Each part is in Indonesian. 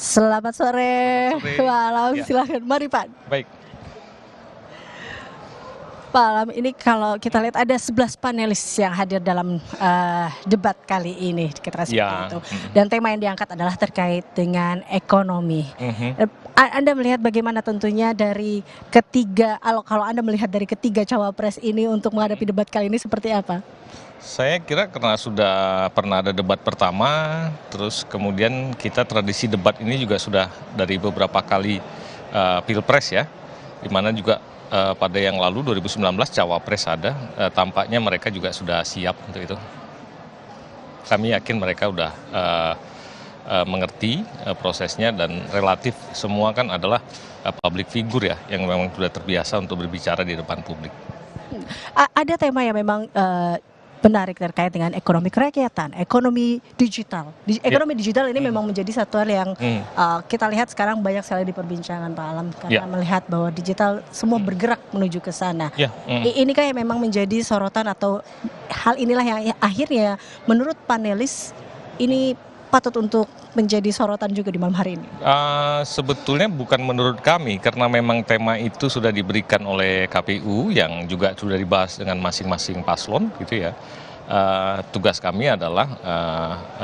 Selamat sore, Sore. malam, Ya, silahkan. Mari Pak. baik. Pak Alam, ini kalau kita lihat ada 11 panelis yang hadir dalam debat kali ini, kira seperti Ya, itu. Dan tema yang diangkat adalah terkait dengan ekonomi. mhm. Anda melihat bagaimana tentunya dari ketiga, kalau Anda melihat dari ketiga cawapres ini untuk menghadapi debat kali ini seperti apa? Saya kira karena sudah pernah ada debat pertama, terus kemudian kita tradisi debat ini juga sudah dari beberapa kali, pilpres ya, di mana juga, pada yang lalu 2019 cawapres ada, tampaknya mereka juga sudah siap untuk itu. Kami yakin mereka udah, mengerti, prosesnya dan relatif semua kan adalah, public figure ya, yang memang sudah terbiasa untuk berbicara di depan publik. Ada tema yang memang menarik terkait dengan ekonomi kerakyatan, ekonomi digital. Ya, Ekonomi digital ini memang menjadi satu hal yang mhm, kita lihat sekarang banyak sekali diperbincangan Pak Alam karena ya, melihat bahwa digital semua bergerak menuju ke sana. ya, Inikah yang memang menjadi sorotan atau hal inilah yang akhirnya menurut panelis ini patut untuk menjadi sorotan juga di malam hari ini? Sebetulnya bukan menurut kami, karena memang tema itu sudah diberikan oleh KPU yang juga sudah dibahas dengan masing-masing paslon gitu ya. Tugas kami adalah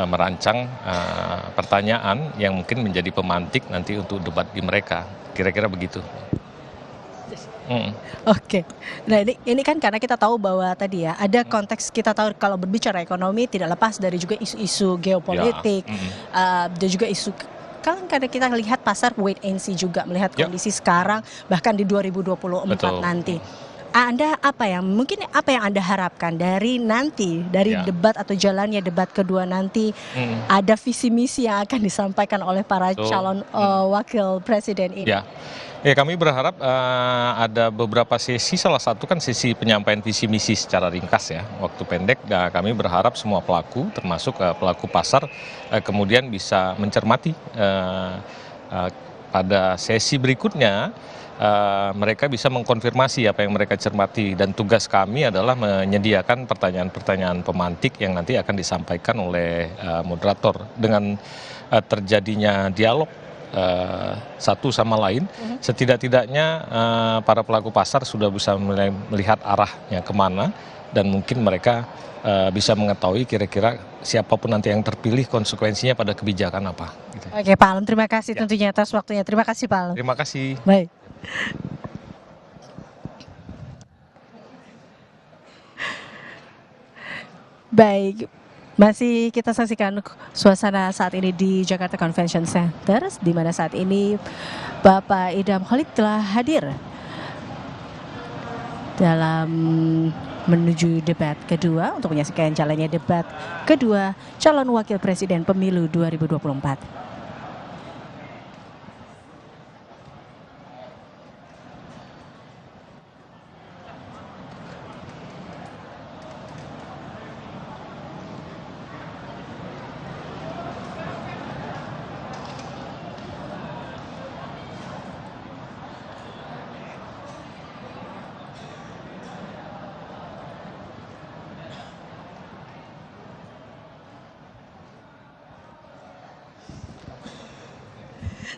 merancang pertanyaan yang mungkin menjadi pemantik nanti untuk debat di mereka, kira-kira begitu. Mhm, Oke. Nah, ini kan karena kita tahu bahwa tadi ya, ada konteks kita tahu kalau berbicara ekonomi tidak lepas dari juga isu-isu ya, geopolitik, dan juga isu kan karena kita lihat pasar wait and see juga melihat ya, kondisi sekarang bahkan di 2024 betul. nanti. Anda apa yang Anda harapkan dari nanti dari Ya, debat atau jalannya debat kedua nanti mhm, ada visi misi yang akan disampaikan oleh para betul. calon wakil presiden ini? Ya. Ya, kami berharap, ada beberapa sesi, salah satu kan sesi penyampaian visi misi secara ringkas ya, waktu pendek. Nah, kami berharap semua pelaku, termasuk, pelaku pasar, kemudian bisa mencermati, eee, pada sesi berikutnya, mereka bisa mengkonfirmasi apa yang mereka cermati dan tugas kami adalah menyediakan pertanyaan-pertanyaan pemantik yang nanti akan disampaikan oleh, moderator. Dengan, terjadinya dialog satu sama lain, setidak-tidaknya para pelaku pasar sudah bisa mulai melihat arahnya kemana dan mungkin mereka bisa mengetahui kira-kira siapapun nanti yang terpilih konsekuensinya pada kebijakan apa. Gitu. Oke Pak Alam, terima kasih Ya, tentunya atas waktunya. Terima kasih Pak Alam. terima kasih. Baik. Baik, masih kita saksikan suasana saat ini di Jakarta Convention Center, di mana saat ini Bapak Idham Holik telah hadir dalam menuju debat kedua untuk menyaksikan jalannya debat kedua calon wakil presiden pemilu 2024.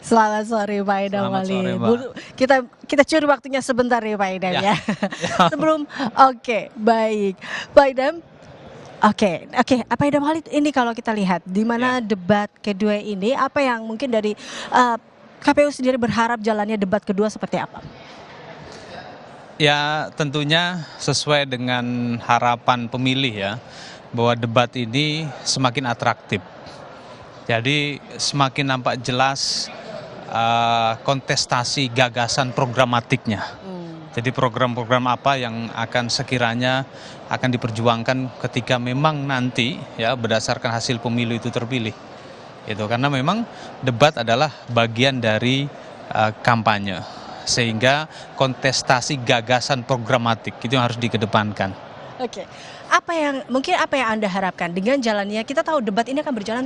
Selamat sore Pak Idham Selamat sore, Holik. Mbak. Kita curi waktunya sebentar ya Pak Idham Ya. ya. Sebelum oke, baik. Pak Idham, oke, Pak Idham Holik ini kalau kita lihat di mana Ya. debat kedua ini apa yang mungkin dari KPU sendiri berharap jalannya debat kedua seperti apa? Ya, tentunya sesuai dengan harapan pemilih ya, bahwa debat ini semakin atraktif. Jadi semakin nampak jelas kontestasi gagasan programatiknya. Jadi program-program apa yang akan sekiranya akan diperjuangkan ketika memang nanti ya berdasarkan hasil pemilu itu terpilih. Itu karena memang debat adalah bagian dari kampanye. Sehingga kontestasi gagasan programatik itu yang harus dikedepankan. Oke. Apa yang Anda harapkan dengan jalannya, kita tahu debat ini akan berjalan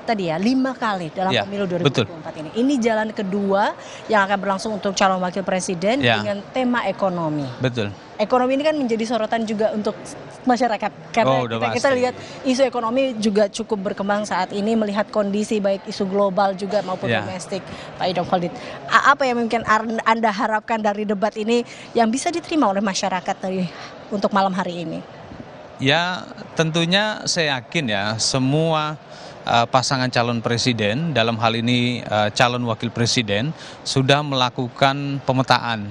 tadi ya 5 kali dalam Ya, pemilu betul. 2024 ini. Ini jalan kedua yang akan berlangsung untuk calon wakil presiden Ya. dengan tema ekonomi. Betul. ekonomi ini kan menjadi sorotan juga untuk masyarakat karena udah kita pasti. lihat isu ekonomi juga cukup berkembang saat ini, melihat kondisi baik isu global juga maupun Ya. domestik. Pak Idam Khalid, apa yang mungkin Anda harapkan dari debat ini yang bisa diterima oleh masyarakat untuk malam hari ini? Ya, tentunya saya yakin ya semua pasangan calon presiden, dalam hal ini calon wakil presiden, sudah melakukan pemetaan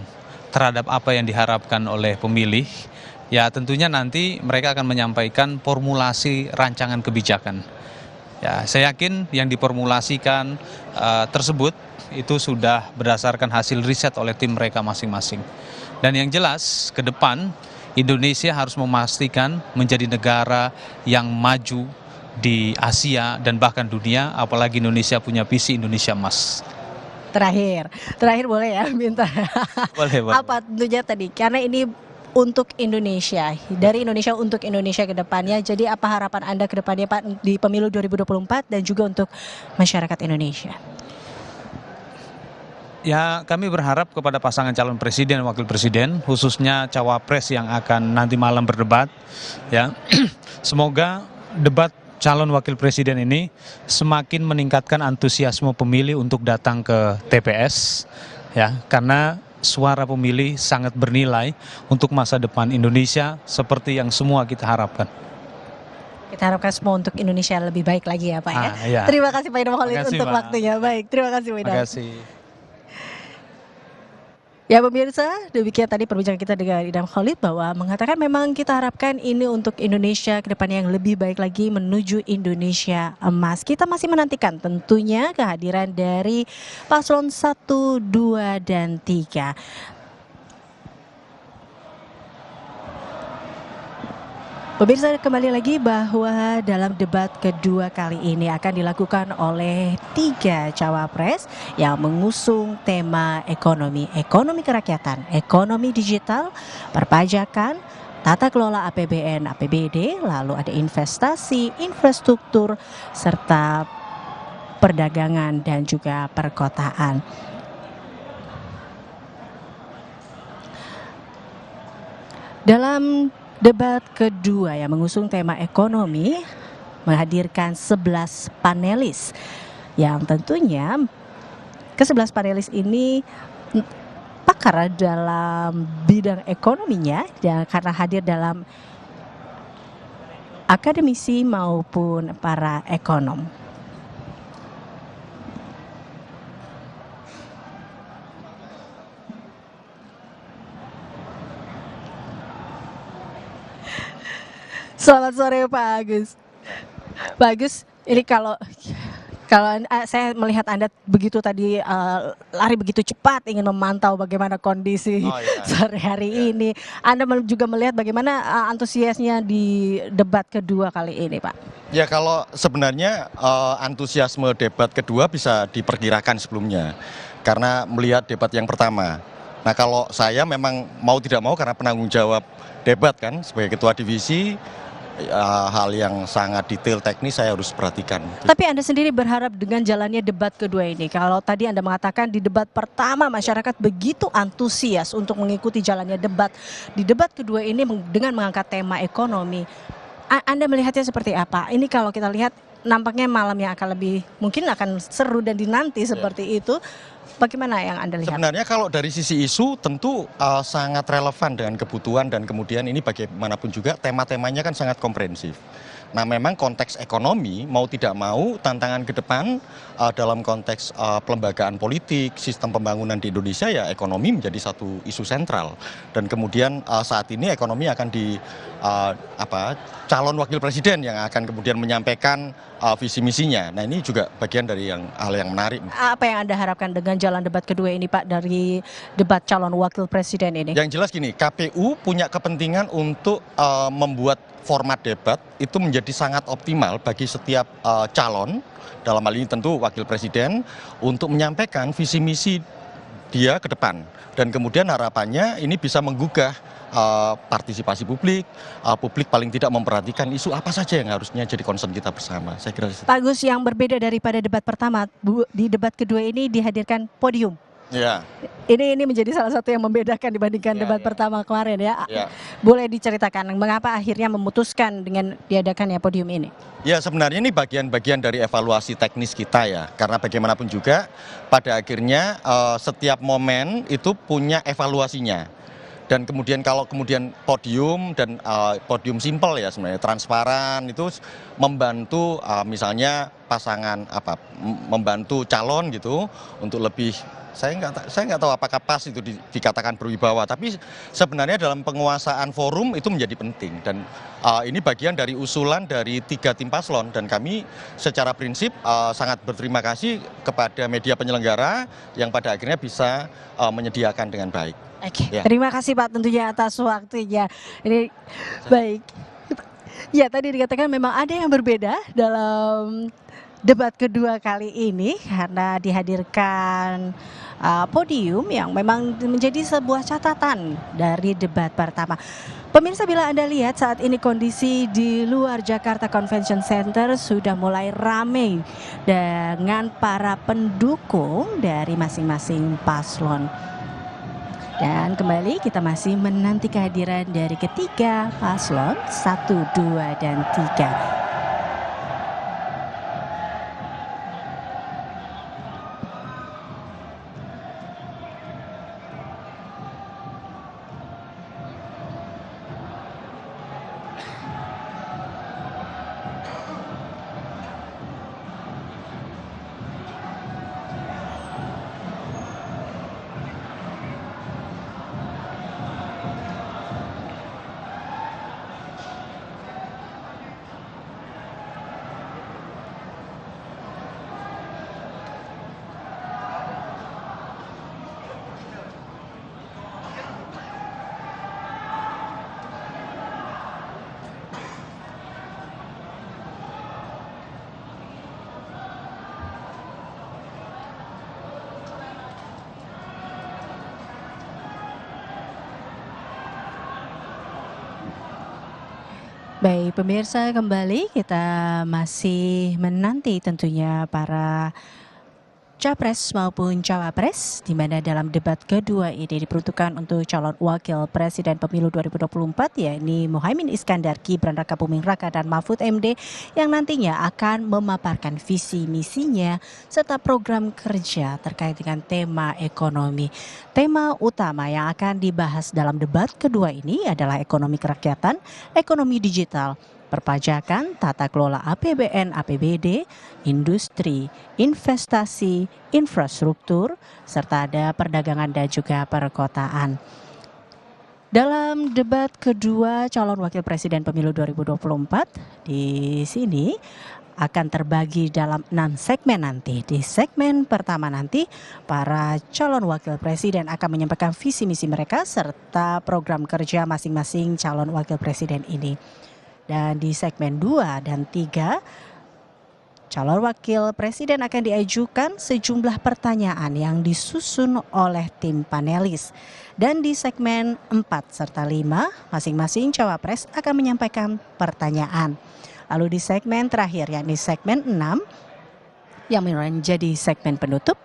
terhadap apa yang diharapkan oleh pemilih. Ya, tentunya nanti mereka akan menyampaikan formulasi rancangan kebijakan. Ya, saya yakin yang diformulasikan tersebut itu sudah berdasarkan hasil riset oleh tim mereka masing-masing. Dan yang jelas ke depan Indonesia harus memastikan menjadi negara yang maju di Asia dan bahkan dunia, apalagi Indonesia punya visi Indonesia Emas. Terakhir boleh ya minta Boleh, boleh. apa tentunya tadi karena ini untuk Indonesia, dari Indonesia untuk Indonesia ke depannya. Jadi apa harapan Anda ke depannya Pak di pemilu 2024 dan juga untuk masyarakat Indonesia? Ya, kami berharap kepada pasangan calon presiden dan wakil presiden, khususnya cawapres yang akan nanti malam berdebat, ya, semoga debat calon wakil presiden ini semakin meningkatkan antusiasme pemilih untuk datang ke TPS, ya, karena suara pemilih sangat bernilai untuk masa depan Indonesia seperti yang semua kita harapkan. Kita harapkan semua untuk Indonesia lebih baik lagi ya Pak ya. Iya. Terima kasih Pak Idam Khalid Terima kasih, untuk Pak. waktunya. Baik, terima kasih Pak Idam. Terima kasih. Ya pemirsa, demikian tadi perbincangan kita dengan Idam Khalid bahwa mengatakan memang kita harapkan ini untuk Indonesia ke depannya yang lebih baik lagi menuju Indonesia emas. Kita masih menantikan tentunya kehadiran dari paslon 1, 2, dan 3. Pemirsa, kembali lagi bahwa dalam debat kedua kali ini akan dilakukan oleh 3 cawapres yang mengusung tema ekonomi kerakyatan, ekonomi digital, perpajakan, tata kelola APBN, APBD, lalu ada investasi, infrastruktur, serta perdagangan dan juga perkotaan. Dalam debat kedua yang mengusung tema ekonomi menghadirkan 11 panelis yang tentunya ke-11 panelis ini pakar dalam bidang ekonominya dan karena hadir dalam akademisi maupun para ekonom. Selamat sore Pak Agus. Pak Agus, ini kalau saya melihat Anda begitu tadi lari begitu cepat ingin memantau bagaimana kondisi sore hari ini. Anda juga melihat bagaimana antusiasnya di debat kedua kali ini, Pak. Ya, kalau sebenarnya antusiasme debat kedua bisa diperkirakan sebelumnya karena melihat debat yang pertama. Nah, kalau saya memang mau tidak mau karena penanggung jawab debat kan sebagai ketua divisi, hal yang sangat detail teknis saya harus perhatikan. Tapi Anda sendiri berharap dengan jalannya debat kedua ini, kalau tadi Anda mengatakan di debat pertama masyarakat begitu antusias untuk mengikuti jalannya debat, di debat kedua ini dengan mengangkat tema ekonomi, Anda melihatnya seperti apa? Ini kalau kita lihat nampaknya malam yang akan lebih mungkin akan seru dan dinanti seperti itu. Bagaimana yang Anda lihat? Sebenarnya kalau dari sisi isu tentu sangat relevan dengan kebutuhan dan kemudian ini bagaimanapun juga tema-temanya kan sangat komprehensif. Nah, memang konteks ekonomi mau tidak mau tantangan ke depan dalam konteks pelembagaan politik, sistem pembangunan di Indonesia ya ekonomi menjadi satu isu sentral. Dan kemudian saat ini ekonomi akan calon wakil presiden yang akan kemudian menyampaikan visi misinya. Nah, ini juga bagian dari hal yang menarik. Apa yang Anda harapkan dengan jalan debat kedua ini Pak dari debat calon wakil presiden ini? Yang jelas gini, KPU punya kepentingan untuk membuat format debat itu menjadi sangat optimal bagi setiap calon, dalam hal ini tentu wakil presiden, untuk menyampaikan visi misi dia ke depan. Dan kemudian harapannya ini bisa menggugah partisipasi publik, publik paling tidak memperhatikan isu apa saja yang harusnya jadi concern kita bersama. Saya kira Pak Gus, yang berbeda daripada debat pertama, di debat kedua ini dihadirkan podium. Ya, Ini menjadi salah satu yang membedakan dibandingkan Ya, debat ya. pertama kemarin ya. ya. Boleh diceritakan mengapa akhirnya memutuskan dengan diadakannya podium ini? Ya, sebenarnya ini bagian-bagian dari evaluasi teknis kita ya. Karena bagaimanapun juga pada akhirnya setiap momen itu punya evaluasinya. Dan kemudian kalau kemudian podium dan podium simpel ya sebenarnya transparan itu membantu misalnya pasangan membantu calon gitu untuk lebih saya nggak tahu apakah pas itu dikatakan berwibawa, tapi sebenarnya dalam penguasaan forum itu menjadi penting dan ini bagian dari usulan dari 3 tim paslon dan kami secara prinsip sangat berterima kasih kepada media penyelenggara yang pada akhirnya bisa menyediakan dengan baik. Oke, Ya. terima kasih Pak tentunya atas waktunya. Ini baik. Ya, tadi dikatakan memang ada yang berbeda dalam debat kedua kali ini karena dihadirkan podium yang memang menjadi sebuah catatan dari debat pertama. Pemirsa, bila Anda lihat saat ini kondisi di luar Jakarta Convention Center sudah mulai ramai dengan para pendukung dari masing-masing paslon. Dan kembali kita masih menanti kehadiran dari ketiga paslon 1, 2, dan 3. Baik, pemirsa, kembali kita masih menanti tentunya para Capres maupun Cawapres, di mana dalam debat kedua ini diperuntukkan untuk calon wakil presiden pemilu 2024, yakni Muhaimin Iskandar, Gibran Rakabuming Raka, dan Mahfud MD, yang nantinya akan memaparkan visi misinya serta program kerja terkait dengan tema ekonomi. Tema utama yang akan dibahas dalam debat kedua ini adalah ekonomi kerakyatan, ekonomi digital, perpajakan, tata kelola APBN, APBD, industri, investasi, infrastruktur, serta ada perdagangan dan juga perkotaan. Dalam debat kedua calon wakil presiden pemilu 2024, di sini akan terbagi dalam 6 segmen nanti. Di segmen pertama nanti, para calon wakil presiden akan menyampaikan visi misi mereka serta program kerja masing-masing calon wakil presiden ini. Dan di segmen 2 dan 3, calon wakil presiden akan diajukan sejumlah pertanyaan yang disusun oleh tim panelis. Dan di segmen 4 serta 5, masing-masing cawapres akan menyampaikan pertanyaan. Lalu di segmen terakhir, yakni segmen 6, yang menjadi segmen penutup,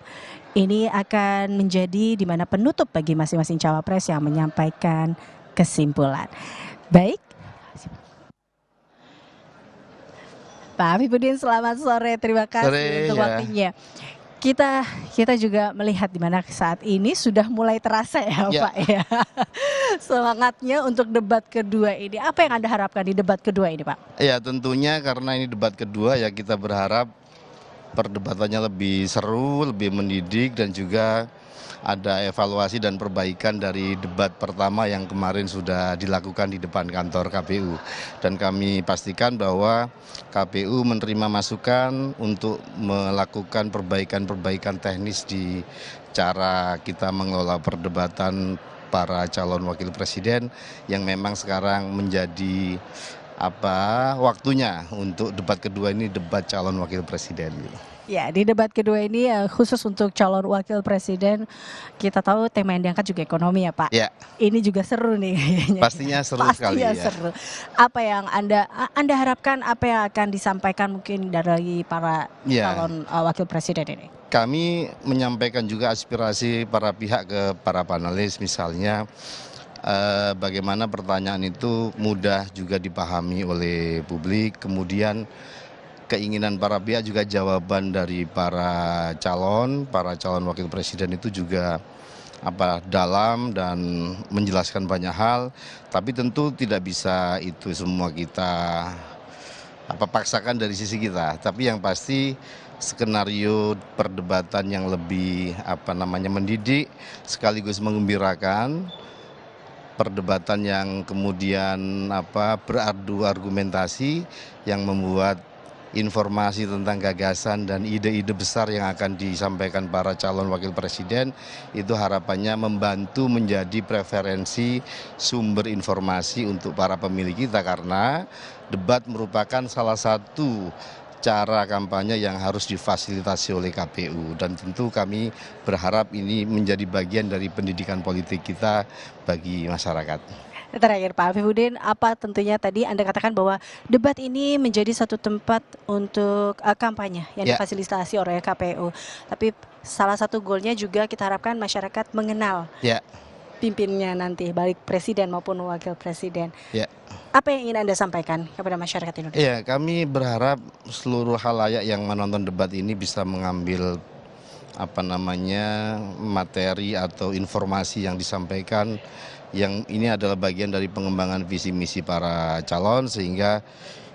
ini akan menjadi di mana penutup bagi masing-masing cawapres yang menyampaikan kesimpulan. Baik. Pak Afifuddin, selamat sore. Terima kasih untuk waktunya. Kita juga melihat di mana saat ini sudah mulai terasa ya Pak ya. Semangatnya untuk debat kedua ini. Apa yang Anda harapkan di debat kedua ini Pak? Ya tentunya karena ini debat kedua ya kita berharap perdebatannya lebih seru, lebih mendidik dan juga ada evaluasi dan perbaikan dari debat pertama yang kemarin sudah dilakukan di depan kantor KPU. Dan kami pastikan bahwa KPU menerima masukan untuk melakukan perbaikan-perbaikan teknis di cara kita mengelola perdebatan para calon wakil presiden yang memang sekarang menjadi waktunya untuk debat kedua ini debat calon wakil presiden. Ya, di debat kedua ini khusus untuk calon wakil presiden, kita tahu tema yang diangkat juga ekonomi ya Pak. Ya. Ini juga seru nih kayaknya. Pastinya seru sekali ya. Seru. Apa yang Anda harapkan, apa yang akan disampaikan mungkin dari para calon wakil presiden ini? kami menyampaikan juga aspirasi para pihak ke para panelis, misalnya bagaimana pertanyaan itu mudah juga dipahami oleh publik, kemudian keinginan para pihak juga jawaban dari para calon wakil presiden itu juga dalam dan menjelaskan banyak hal, tapi tentu tidak bisa itu semua kita paksakan dari sisi kita, tapi yang pasti skenario perdebatan yang lebih mendidik sekaligus menggembirakan, perdebatan yang kemudian beradu argumentasi yang membuat informasi tentang gagasan dan ide-ide besar yang akan disampaikan para calon wakil presiden itu harapannya membantu menjadi preferensi sumber informasi untuk para pemilih kita, karena debat merupakan salah satu cara kampanye yang harus difasilitasi oleh KPU, dan tentu kami berharap ini menjadi bagian dari pendidikan politik kita bagi masyarakat. Terakhir Pak Afifuddin, apa tentunya tadi Anda katakan bahwa debat ini menjadi satu tempat untuk kampanye yang difasilitasi oleh KPU. Tapi salah satu goalnya juga kita harapkan masyarakat mengenal pimpinnya nanti, baik presiden maupun wakil presiden. Apa yang ingin Anda sampaikan kepada masyarakat Indonesia? Ya, kami berharap seluruh halayak yang menonton debat ini bisa mengambil materi atau informasi yang disampaikan, yang ini adalah bagian dari pengembangan visi misi para calon, sehingga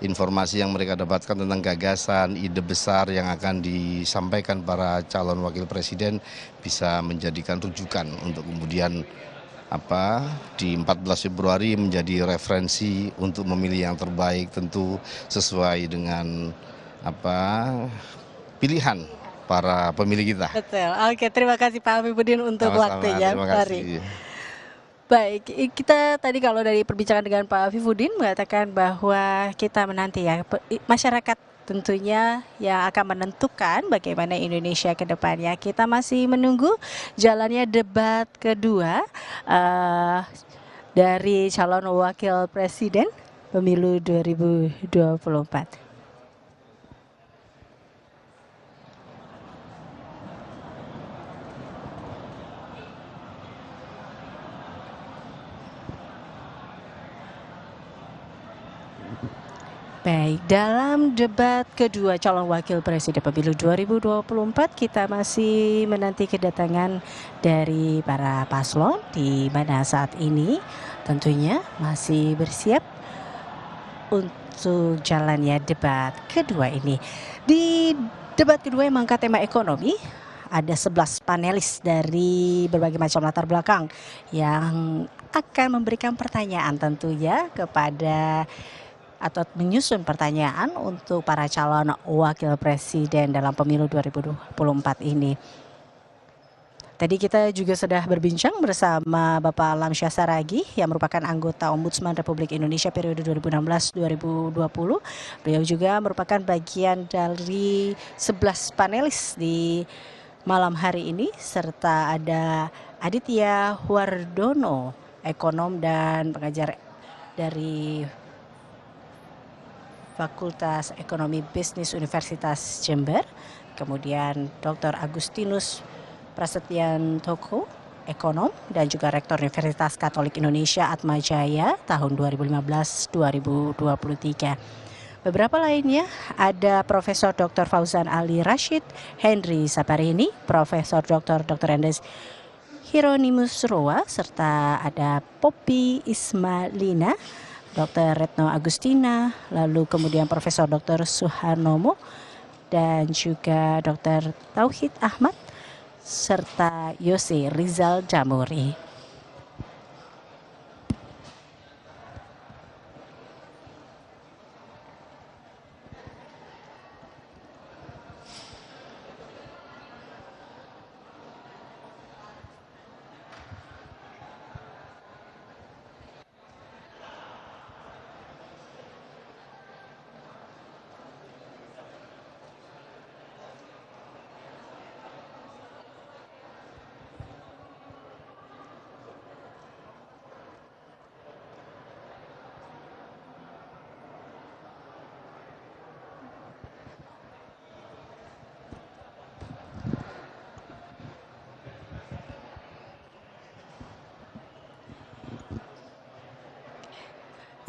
informasi yang mereka dapatkan tentang gagasan, ide besar yang akan disampaikan para calon wakil presiden bisa menjadikan rujukan untuk kemudian di 14 Februari menjadi referensi untuk memilih yang terbaik, tentu sesuai dengan pilihan para pemilih kita. Betul. Oke, terima kasih Pak Afifuddin untuk waktunya. Terima kasih. Baik, kita tadi kalau dari perbincangan dengan Pak Afifuddin mengatakan bahwa kita menanti ya masyarakat tentunya yang akan menentukan bagaimana Indonesia ke depannya. Kita masih menunggu jalannya debat kedua dari calon wakil presiden pemilu 2024. Baik, dalam debat kedua calon wakil presiden pemilu 2024 kita masih menanti kedatangan dari para paslon, di mana saat ini tentunya masih bersiap untuk jalannya debat kedua ini. Di debat kedua yang mengangkat tema ekonomi, ada 11 panelis dari berbagai macam latar belakang yang akan memberikan pertanyaan tentunya kepada atau menyusun pertanyaan untuk para calon wakil presiden dalam pemilu 2024 ini. Tadi kita juga sudah berbincang bersama Bapak Alamsyah Saragih yang merupakan anggota Ombudsman Republik Indonesia periode 2016-2020. Beliau juga merupakan bagian dari 11 panelis di malam hari ini, serta ada Aditya Wardono, ekonom dan pengajar dari Fakultas Ekonomi Bisnis Universitas Jember, kemudian Dr. Agustinus Prasetyantoko, ekonom dan juga Rektor Universitas Katolik Indonesia Atmajaya tahun 2015-2023. Beberapa lainnya ada Profesor Dr. Fauzan Ali Rashid, Henry Saparini, Profesor Dr. Andes Hieronymus Roa, serta ada Poppy Ismalina, Dr. Retno Agustina, lalu kemudian Profesor Dr. Suharnomo, dan juga Dr. Tauhid Ahmad, serta Yose Rizal Damuri.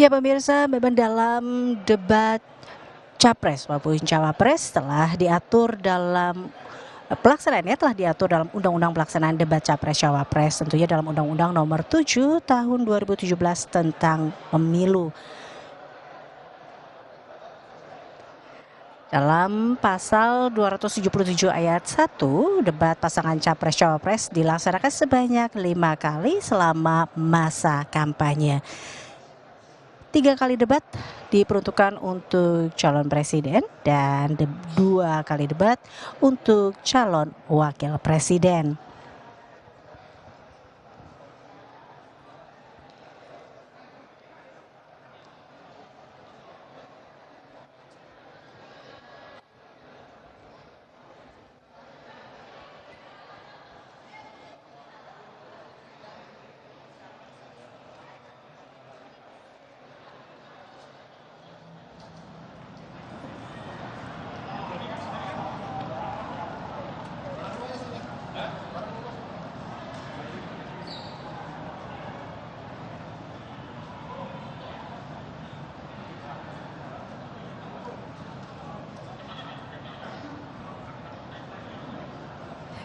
Ya pemirsa, memang dalam debat Capres maupun Cawapres telah diatur dalam pelaksanaannya telah diatur dalam Undang-Undang Pelaksanaan Debat Capres Cawapres, tentunya dalam Undang-Undang Nomor 7 Tahun 2017 tentang Pemilu. Dalam pasal 277 ayat 1, debat pasangan Capres-Cawapres dilaksanakan sebanyak 5 kali selama masa kampanye. 3 kali debat diperuntukkan untuk calon presiden dan 2 kali debat untuk calon wakil presiden.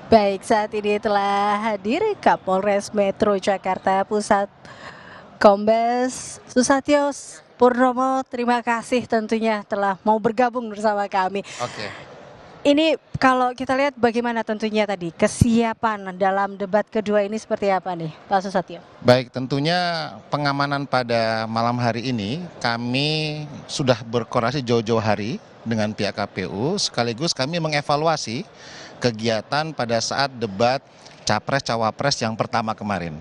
Baik, saat ini telah hadir Kapolres Metro Jakarta Pusat Kombes Susatyo Purnomo. Terima kasih tentunya telah mau bergabung bersama kami. Oke. Ini kalau kita lihat bagaimana tentunya tadi kesiapan dalam debat kedua ini seperti apa nih Pak Susatyo? Baik, tentunya pengamanan pada malam hari ini kami sudah berkoordinasi jauh-jauh hari dengan pihak KPU, sekaligus kami mengevaluasi kegiatan pada saat debat Capres-Cawapres yang pertama kemarin.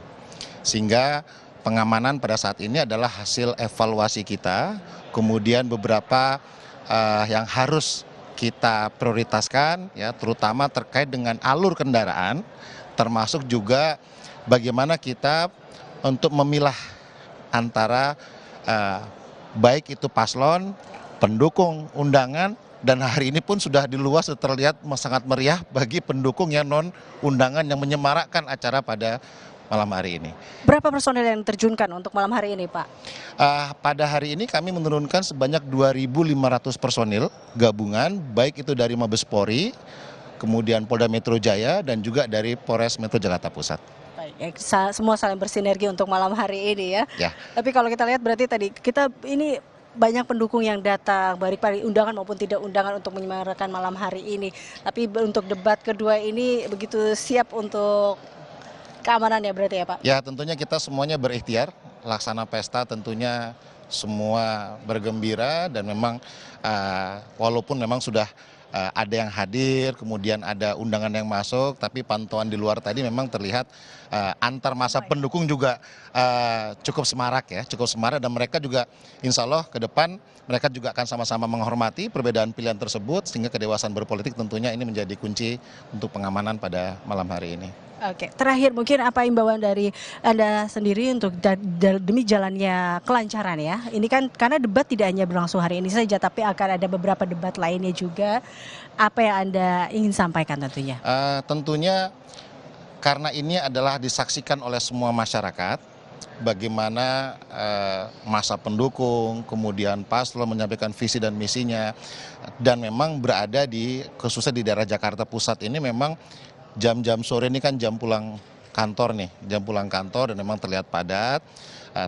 Sehingga pengamanan pada saat ini adalah hasil evaluasi kita, kemudian beberapa yang harus kita prioritaskan, ya, terutama terkait dengan alur kendaraan, termasuk juga bagaimana kita untuk memilah antara baik itu paslon, pendukung undangan, dan hari ini pun sudah diluas terlihat sangat meriah bagi pendukung yang non undangan yang menyemarakkan acara pada malam hari ini. Berapa personel yang terjunkan untuk malam hari ini Pak? Pada hari ini kami menurunkan sebanyak 2.500 personil gabungan, baik itu dari Mabes Polri, kemudian Polda Metro Jaya, dan juga dari Polres Metro Jakarta Pusat. Baik, semua saling bersinergi untuk malam hari ini ya. Ya. Tapi kalau kita lihat berarti tadi kita ini banyak pendukung yang datang, baik undangan maupun tidak undangan untuk menyemarakan malam hari ini. Tapi untuk debat kedua ini begitu siap untuk keamanan ya berarti ya Pak? Ya, tentunya kita semuanya berikhtiar, laksana pesta tentunya semua bergembira, dan memang walaupun memang sudah ada yang hadir, kemudian ada undangan yang masuk, tapi pantauan di luar tadi memang terlihat antar masa pendukung juga cukup semarak ya, cukup semarak, dan mereka juga insya Allah ke depan mereka juga akan sama-sama menghormati perbedaan pilihan tersebut, sehingga kedewasaan berpolitik tentunya ini menjadi kunci untuk pengamanan pada malam hari ini. Oke, terakhir mungkin apa imbauan dari Anda sendiri untuk demi jalannya kelancaran ya? Ini kan karena debat tidak hanya berlangsung hari ini saja, tapi akan ada beberapa debat lainnya juga. Apa yang Anda ingin sampaikan tentunya? Tentunya karena ini adalah disaksikan oleh semua masyarakat, bagaimana masa pendukung, kemudian paslon menyampaikan visi dan misinya, dan memang berada khususnya di daerah Jakarta Pusat ini memang jam-jam sore ini kan jam pulang kantor nih, jam pulang kantor, dan memang terlihat padat.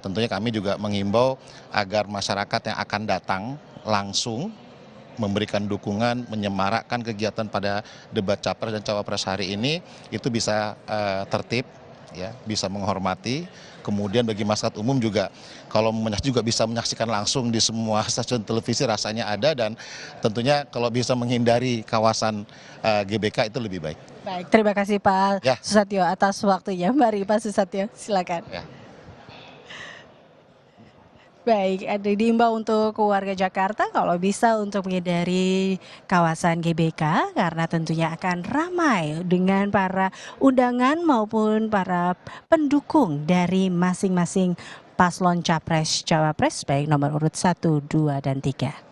Tentunya kami juga menghimbau agar masyarakat yang akan datang langsung memberikan dukungan, menyemarakkan kegiatan pada debat Capres dan Cawapres hari ini itu bisa tertib, ya, bisa menghormati. Kemudian bagi masyarakat umum juga, kalau juga bisa menyaksikan langsung di semua stasiun televisi rasanya ada, dan tentunya kalau bisa menghindari kawasan GBK itu lebih baik. Baik, terima kasih Pak Susatyo atas waktunya. Mari Pak Susatyo, silakan. Ya. Baik, ada diimbau untuk warga Jakarta kalau bisa untuk menghindari kawasan GBK karena tentunya akan ramai dengan para undangan maupun para pendukung dari masing-masing paslon Capres Cawapres baik nomor urut 1, 2, dan 3.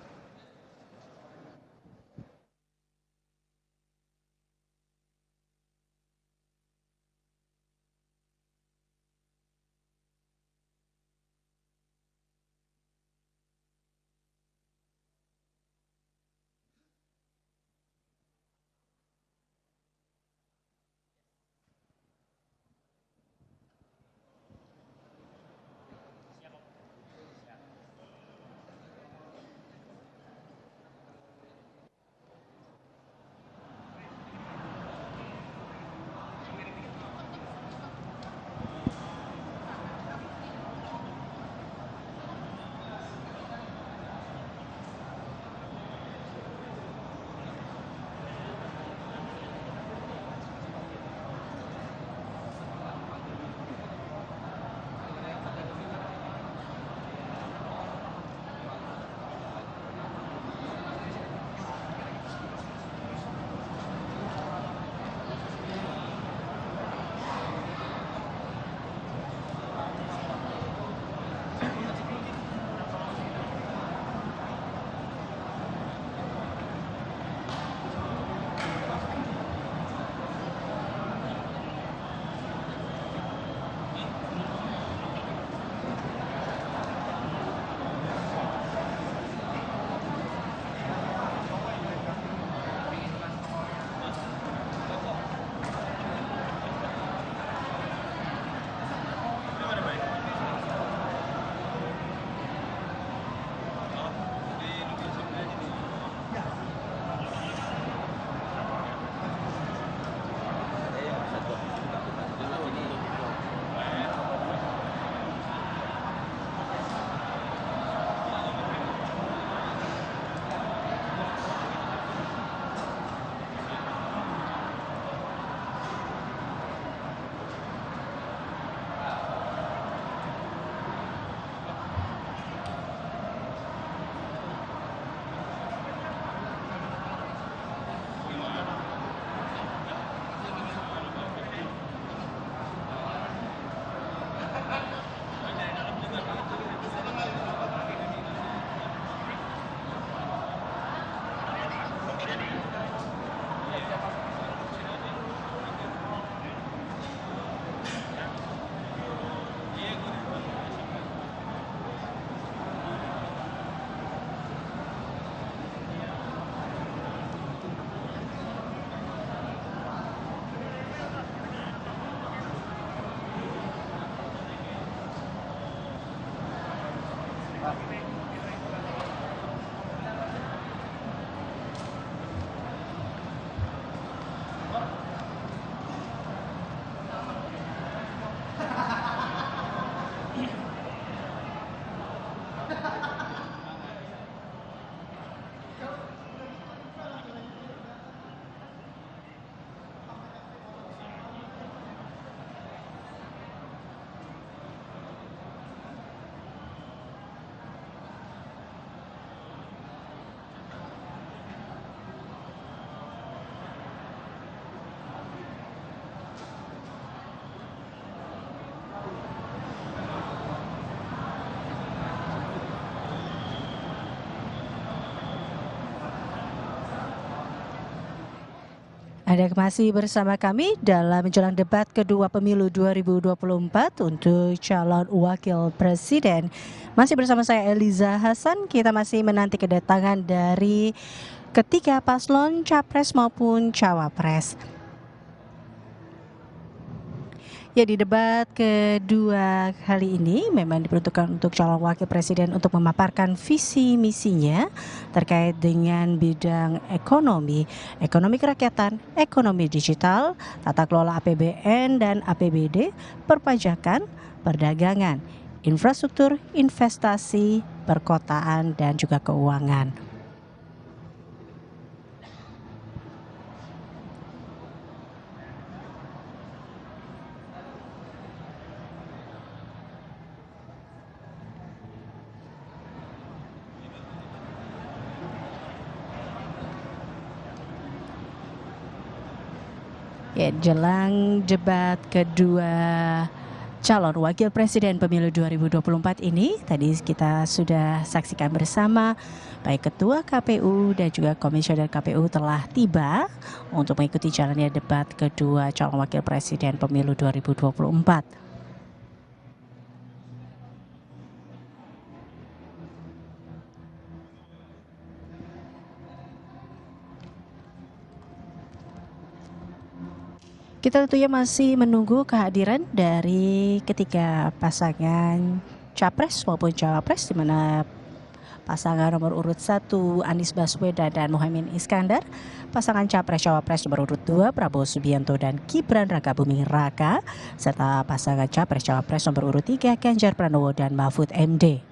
Anda masih bersama kami dalam menjelang debat kedua pemilu 2024 untuk calon wakil presiden. Masih bersama saya Eliza Hasan, kita masih menanti kedatangan dari ketiga paslon capres maupun cawapres. Ya, di debat kedua kali ini memang diperuntukkan untuk calon wakil presiden untuk memaparkan visi misinya terkait dengan bidang ekonomi, ekonomi kerakyatan, ekonomi digital, tata kelola APBN dan APBD, perpajakan, perdagangan, infrastruktur, investasi, perkotaan, dan juga keuangan. Ya, jelang debat kedua calon wakil presiden pemilu 2024 ini, tadi kita sudah saksikan bersama baik Ketua KPU dan juga Komisioner KPU telah tiba untuk mengikuti jalannya debat kedua calon wakil presiden pemilu 2024. Kita tentunya masih menunggu kehadiran dari ketiga pasangan capres maupun cawapres, di mana pasangan nomor urut 1 Anies Baswedan dan Muhaimin Iskandar, pasangan capres-cawapres nomor urut 2 Prabowo Subianto dan Gibran Rakabuming Raka, serta pasangan capres-cawapres nomor urut 3 Ganjar Pranowo dan Mahfud MD.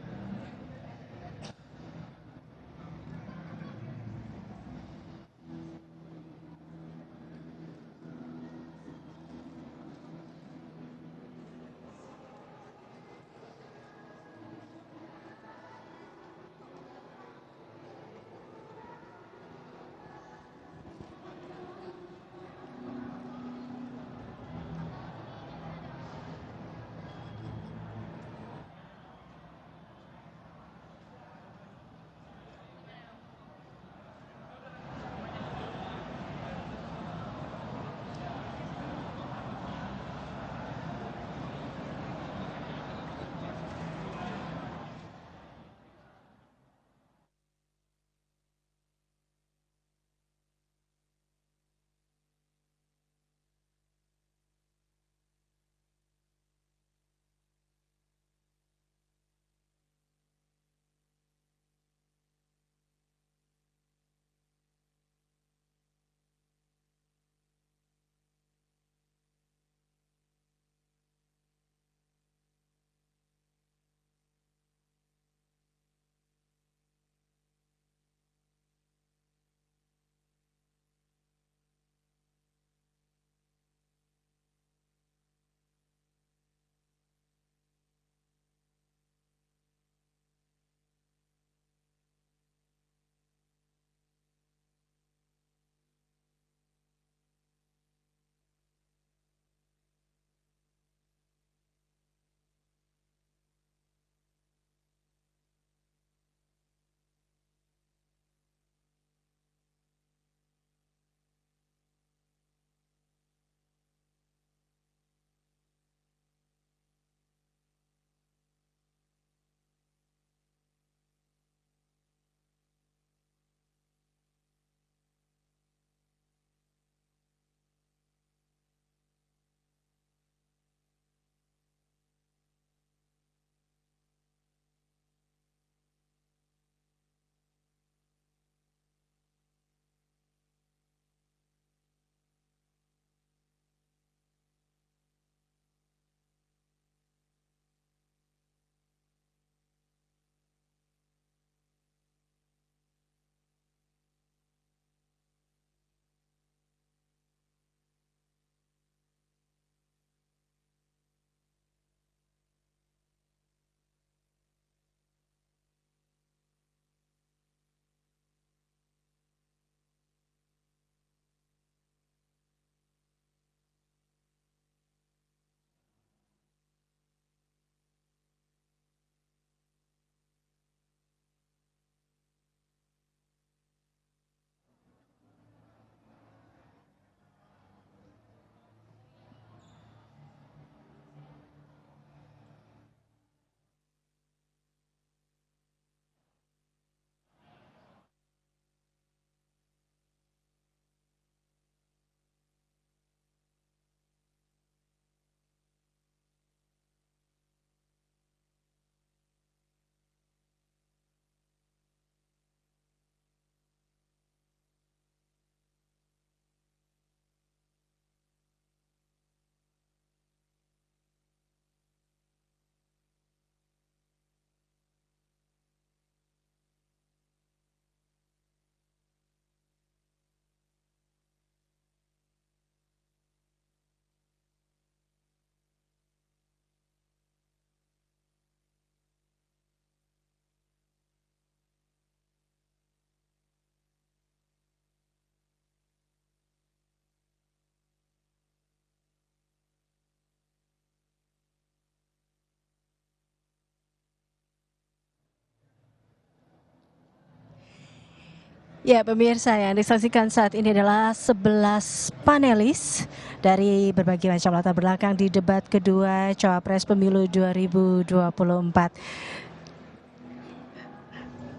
Ya, pemirsa yang disaksikan saat ini adalah 11 panelis dari berbagai macam latar belakang di debat kedua Cawapres Pemilu 2024.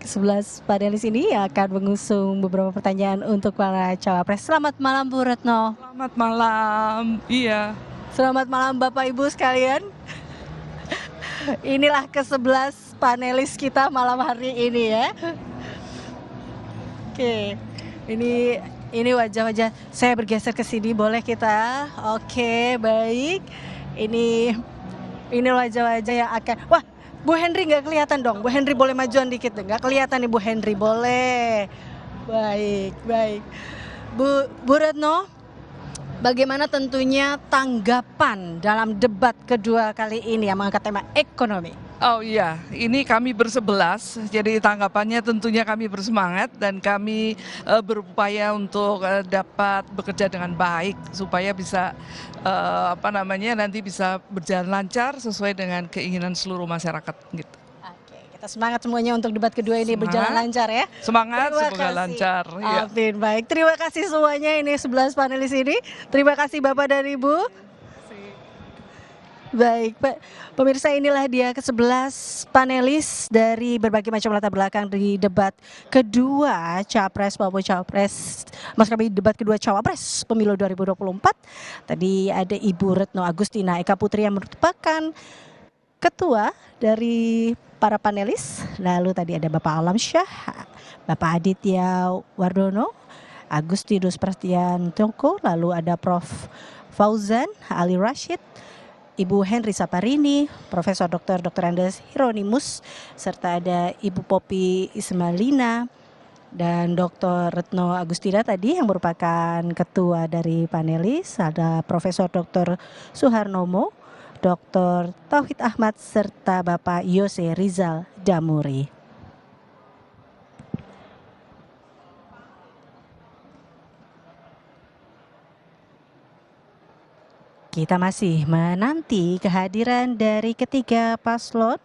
11 panelis ini akan mengusung beberapa pertanyaan untuk para cawapres. Selamat malam Bu Retno. Selamat malam, iya. Selamat malam Bapak Ibu sekalian. Inilah ke-11 panelis kita malam hari ini ya. Oke, ini wajah-wajah. Saya bergeser ke sini, boleh kita? Oke, baik. Ini wajah-wajah yang akan. Wah, Bu Henry nggak kelihatan dong. Bu Henry boleh majuan dikit, nggak kelihatan nih Bu Henry, boleh. Baik. Bu Retno, bagaimana tentunya tanggapan dalam debat kedua kali ini yang mengangkat tema ekonomi? Oh iya, ini kami bersebelas, jadi tanggapannya tentunya kami bersemangat dan kami berupaya untuk dapat bekerja dengan baik supaya bisa nanti bisa berjalan lancar sesuai dengan keinginan seluruh masyarakat gitu. Oke, kita semangat semuanya untuk debat kedua ini berjalan lancar ya. Semangat, Terima semoga kasih. lancar. Ya. Amin, baik. Terima kasih semuanya ini 11 panelis ini. Terima kasih Bapak dan Ibu. Baik, Pak. Pemirsa, inilah dia ke-11 panelis dari berbagai macam latar belakang di debat kedua Capres maupun Cawapres. Debat kedua Cawapres Pemilu 2024. Tadi ada Ibu Retno Agustina Eka Putri yang merupakan ketua dari para panelis. Lalu tadi ada Bapak Alam Syah, Bapak Aditya Wardono, Agustinus Prastiantoko, lalu ada Prof. Fauzan Ali Rashid, Ibu Henry Saparini, Profesor Dr. Andes Hieronymus, serta ada Ibu Poppy Ismailina dan Dr. Retno Agustina tadi yang merupakan ketua dari panelis. Ada Profesor Dr. Suharnomo, Dr. Tauhid Ahmad, serta Bapak Yose Rizal Damuri. Kita masih menanti kehadiran dari ketiga paslon,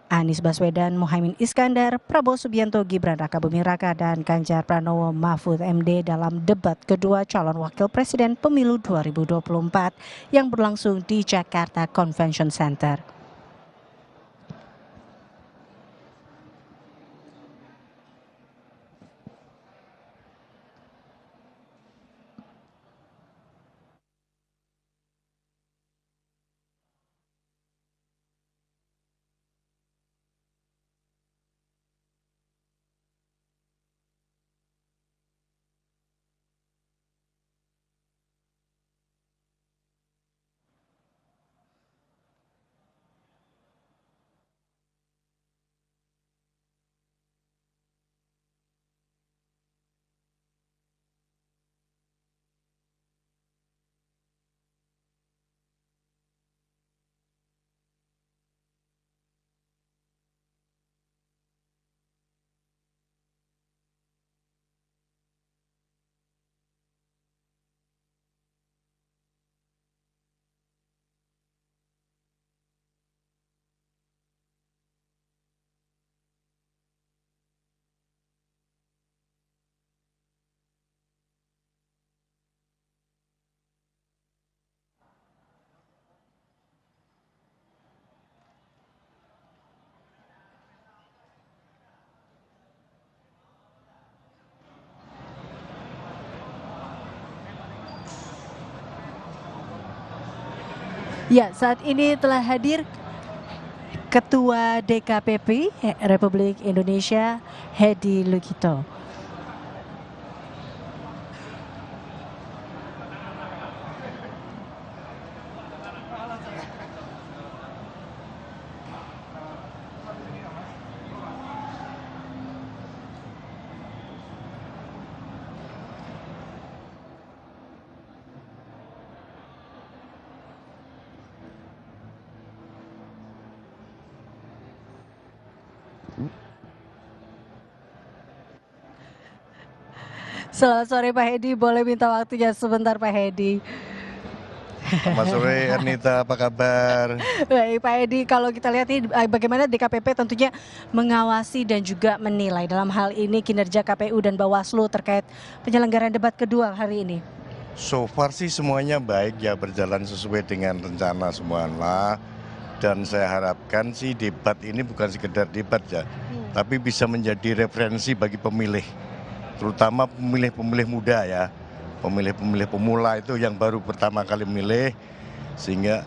Anies Baswedan, Muhaimin Iskandar, Prabowo Subianto, Gibran Rakabuming Raka, dan Ganjar Pranowo Mahfud MD dalam debat kedua calon wakil presiden pemilu 2024 yang berlangsung di Jakarta Convention Center. Ya, saat ini telah hadir Ketua DKPP Republik Indonesia Hedi Lugito. Selamat sore Pak Hedi, boleh minta waktunya sebentar Pak Hedi. Selamat sore Ernita, apa kabar? Baik Pak Edi, kalau kita lihat ini bagaimana DKPP tentunya mengawasi dan juga menilai dalam hal ini kinerja KPU dan Bawaslu terkait penyelenggaraan debat kedua hari ini. So far sih semuanya baik ya, berjalan sesuai dengan rencana semuanya. Dan saya harapkan sih debat ini bukan sekedar debat ya, tapi bisa menjadi referensi bagi pemilih, terutama pemilih-pemilih muda ya, pemilih-pemilih pemula itu yang baru pertama kali memilih, sehingga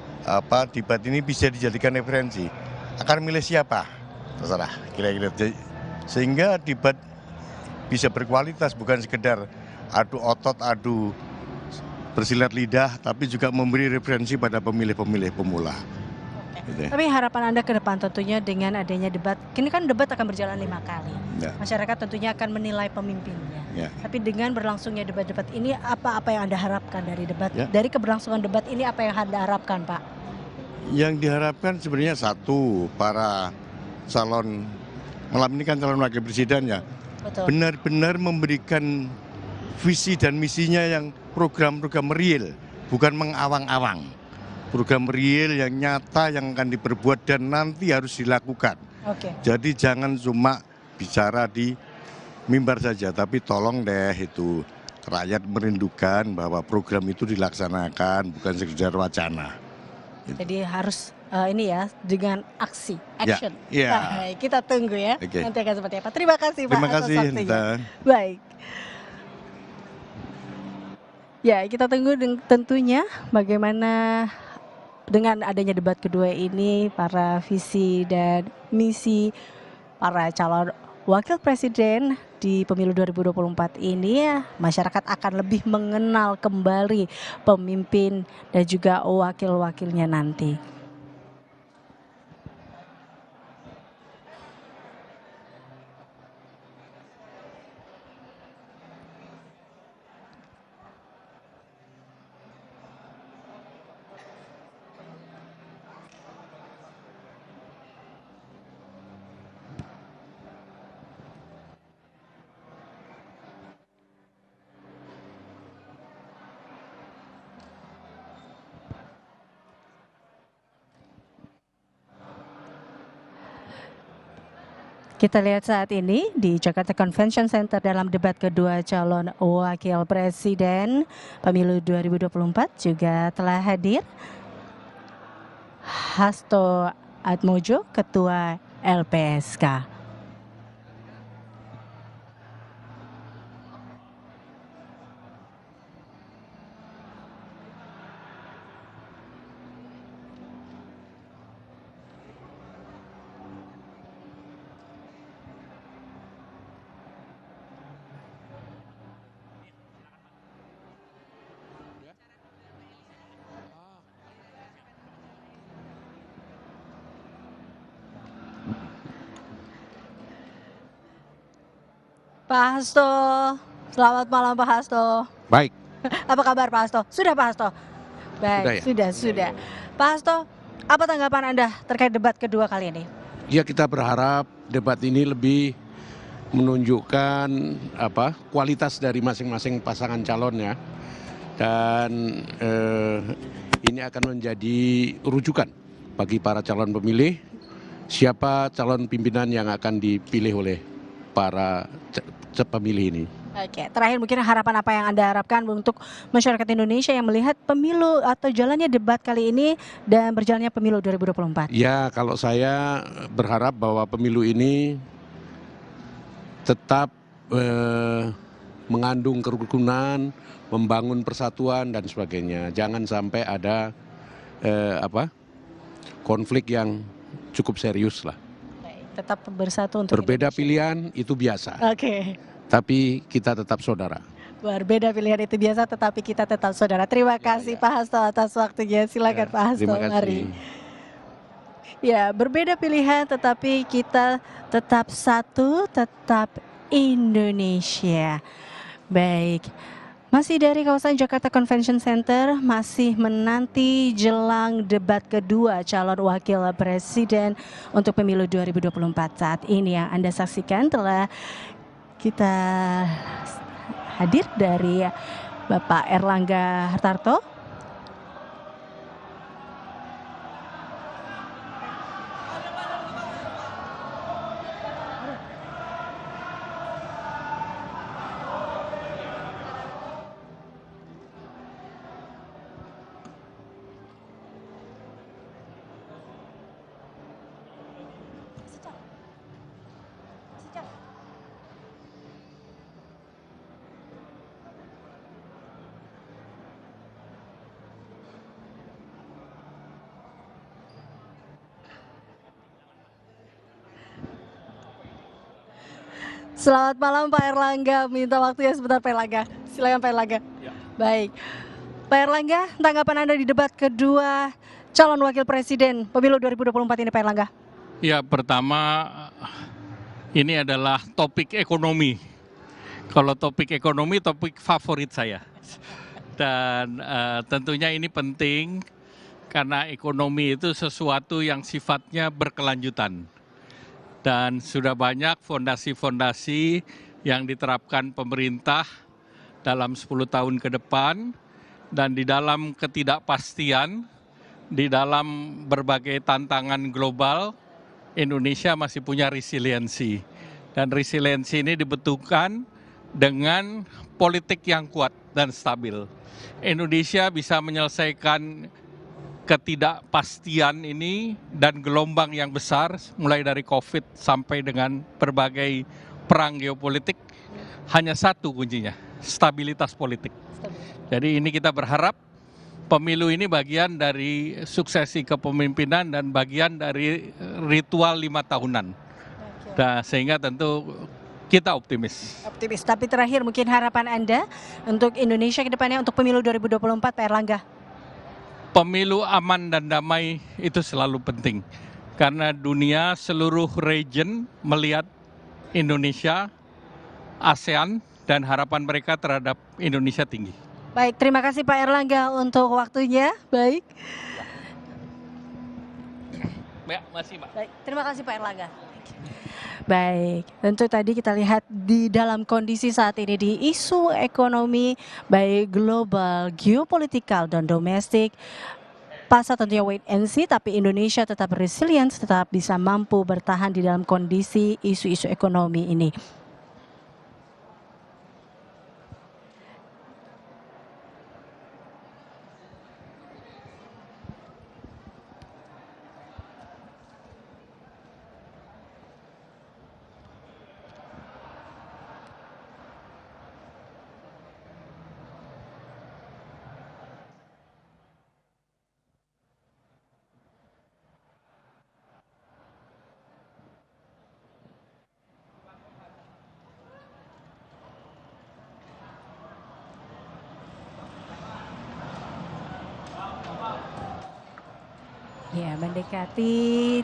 debat ini bisa dijadikan referensi. Akan milih siapa? Terserah kira-kira. Sehingga debat bisa berkualitas, bukan sekedar adu otot, adu bersilat lidah, tapi juga memberi referensi pada pemilih-pemilih pemula. Gitu. Tapi harapan Anda ke depan tentunya dengan adanya debat, kini kan debat akan berjalan 5 kali. Ya. Masyarakat tentunya akan menilai pemimpinnya. Ya. Tapi dengan berlangsungnya debat-debat ini, apa yang Anda harapkan dari debat? Ya. Dari keberlangsungan debat ini, apa yang Anda harapkan, Pak? Yang diharapkan sebenarnya satu, para calon, malam ini kan calon wakil presiden ya, Betul. benar-benar memberikan visi dan misinya yang program-program real, bukan mengawang-awang. Program real yang nyata yang akan diperbuat dan nanti harus dilakukan. Oke. Jadi jangan cuma bicara di mimbar saja, tapi tolong deh itu rakyat merindukan bahwa program itu dilaksanakan, bukan sekedar wacana. Jadi harus ini ya, dengan action. Ya. Baik, kita tunggu ya. Oke. Nanti akan seperti apa. Terima kasih Pak Terima atas kasih, waktunya. Nita. Baik. Ya, kita tunggu tentunya bagaimana dengan adanya debat kedua ini, para visi dan misi para calon wakil presiden di pemilu 2024 ini, masyarakat akan lebih mengenal kembali pemimpin dan juga wakil-wakilnya nanti. Kita lihat saat ini di Jakarta Convention Center dalam debat kedua calon wakil presiden pemilu 2024 juga telah hadir Hasto Atmojo, Ketua LPSK. Pak Hasto, selamat malam Pak Hasto. Baik. Apa kabar Pak Hasto? Sudah Pak Hasto? Baik, sudah. Pak Hasto, apa tanggapan Anda terkait debat kedua kali ini? Ya, kita berharap debat ini lebih menunjukkan kualitas dari masing-masing pasangan calon ya. Dan ini akan menjadi rujukan bagi para calon pemilih siapa calon pimpinan yang akan dipilih oleh para pemilih ini. Oke, terakhir mungkin harapan apa yang Anda harapkan untuk masyarakat Indonesia yang melihat pemilu atau jalannya debat kali ini dan berjalannya pemilu 2024? Ya, kalau saya berharap bahwa pemilu ini tetap mengandung kerukunan, membangun persatuan dan sebagainya. Jangan sampai ada konflik yang cukup serius lah. Tetap bersatu untuk berbeda Indonesia. Pilihan itu biasa. Oke. Tapi kita tetap saudara. Berbeda pilihan itu biasa, tetapi kita tetap saudara. Terima kasih Pak Hasto atas waktunya. Silakan Pak Hasto. Terima kasih. Mari. Ya, berbeda pilihan, tetapi kita tetap satu, tetap Indonesia. Baik. Masih dari kawasan Jakarta Convention Center, masih menanti jelang debat kedua calon wakil presiden untuk pemilu 2024. Saat ini yang Anda saksikan telah kita hadir dari Bapak Erlangga Hartarto Selamat malam Pak Erlangga, minta waktunya sebentar Pak Erlangga. Silakan Pak Erlangga. Ya. Baik. Pak Erlangga, tanggapan Anda di debat kedua calon wakil presiden pemilu 2024 ini Pak Erlangga? Ya, pertama ini adalah topik ekonomi. Kalau topik ekonomi, topik favorit saya. Dan tentunya ini penting karena ekonomi itu sesuatu yang sifatnya berkelanjutan. Dan sudah banyak fondasi-fondasi yang diterapkan pemerintah dalam 10 tahun ke depan, dan di dalam ketidakpastian, di dalam berbagai tantangan global, Indonesia masih punya resiliensi. Dan resiliensi ini dibentukkan dengan politik yang kuat dan stabil. Indonesia bisa menyelesaikan ketidakpastian ini dan gelombang yang besar mulai dari COVID sampai dengan berbagai perang geopolitik, hanya satu kuncinya, stabilitas politik. Jadi ini kita berharap pemilu ini bagian dari suksesi kepemimpinan dan bagian dari ritual 5 tahunan. Nah, sehingga tentu kita optimis. Optimis, tapi terakhir mungkin harapan Anda untuk Indonesia ke depannya untuk pemilu 2024 Pak Erlangga? Pemilu aman dan damai itu selalu penting. Karena dunia, seluruh region melihat Indonesia, ASEAN, dan harapan mereka terhadap Indonesia tinggi. Baik, terima kasih Pak Erlangga untuk waktunya. Baik. Ya, masih Pak. Baik, terima kasih Pak Erlangga. Baik, tentu tadi kita lihat di dalam kondisi saat ini di isu ekonomi baik global, geopolitikal dan domestik. Pasar tentunya wait and see, tapi Indonesia tetap resilient, tetap bisa mampu bertahan di dalam kondisi isu-isu ekonomi ini. Ya, mendekati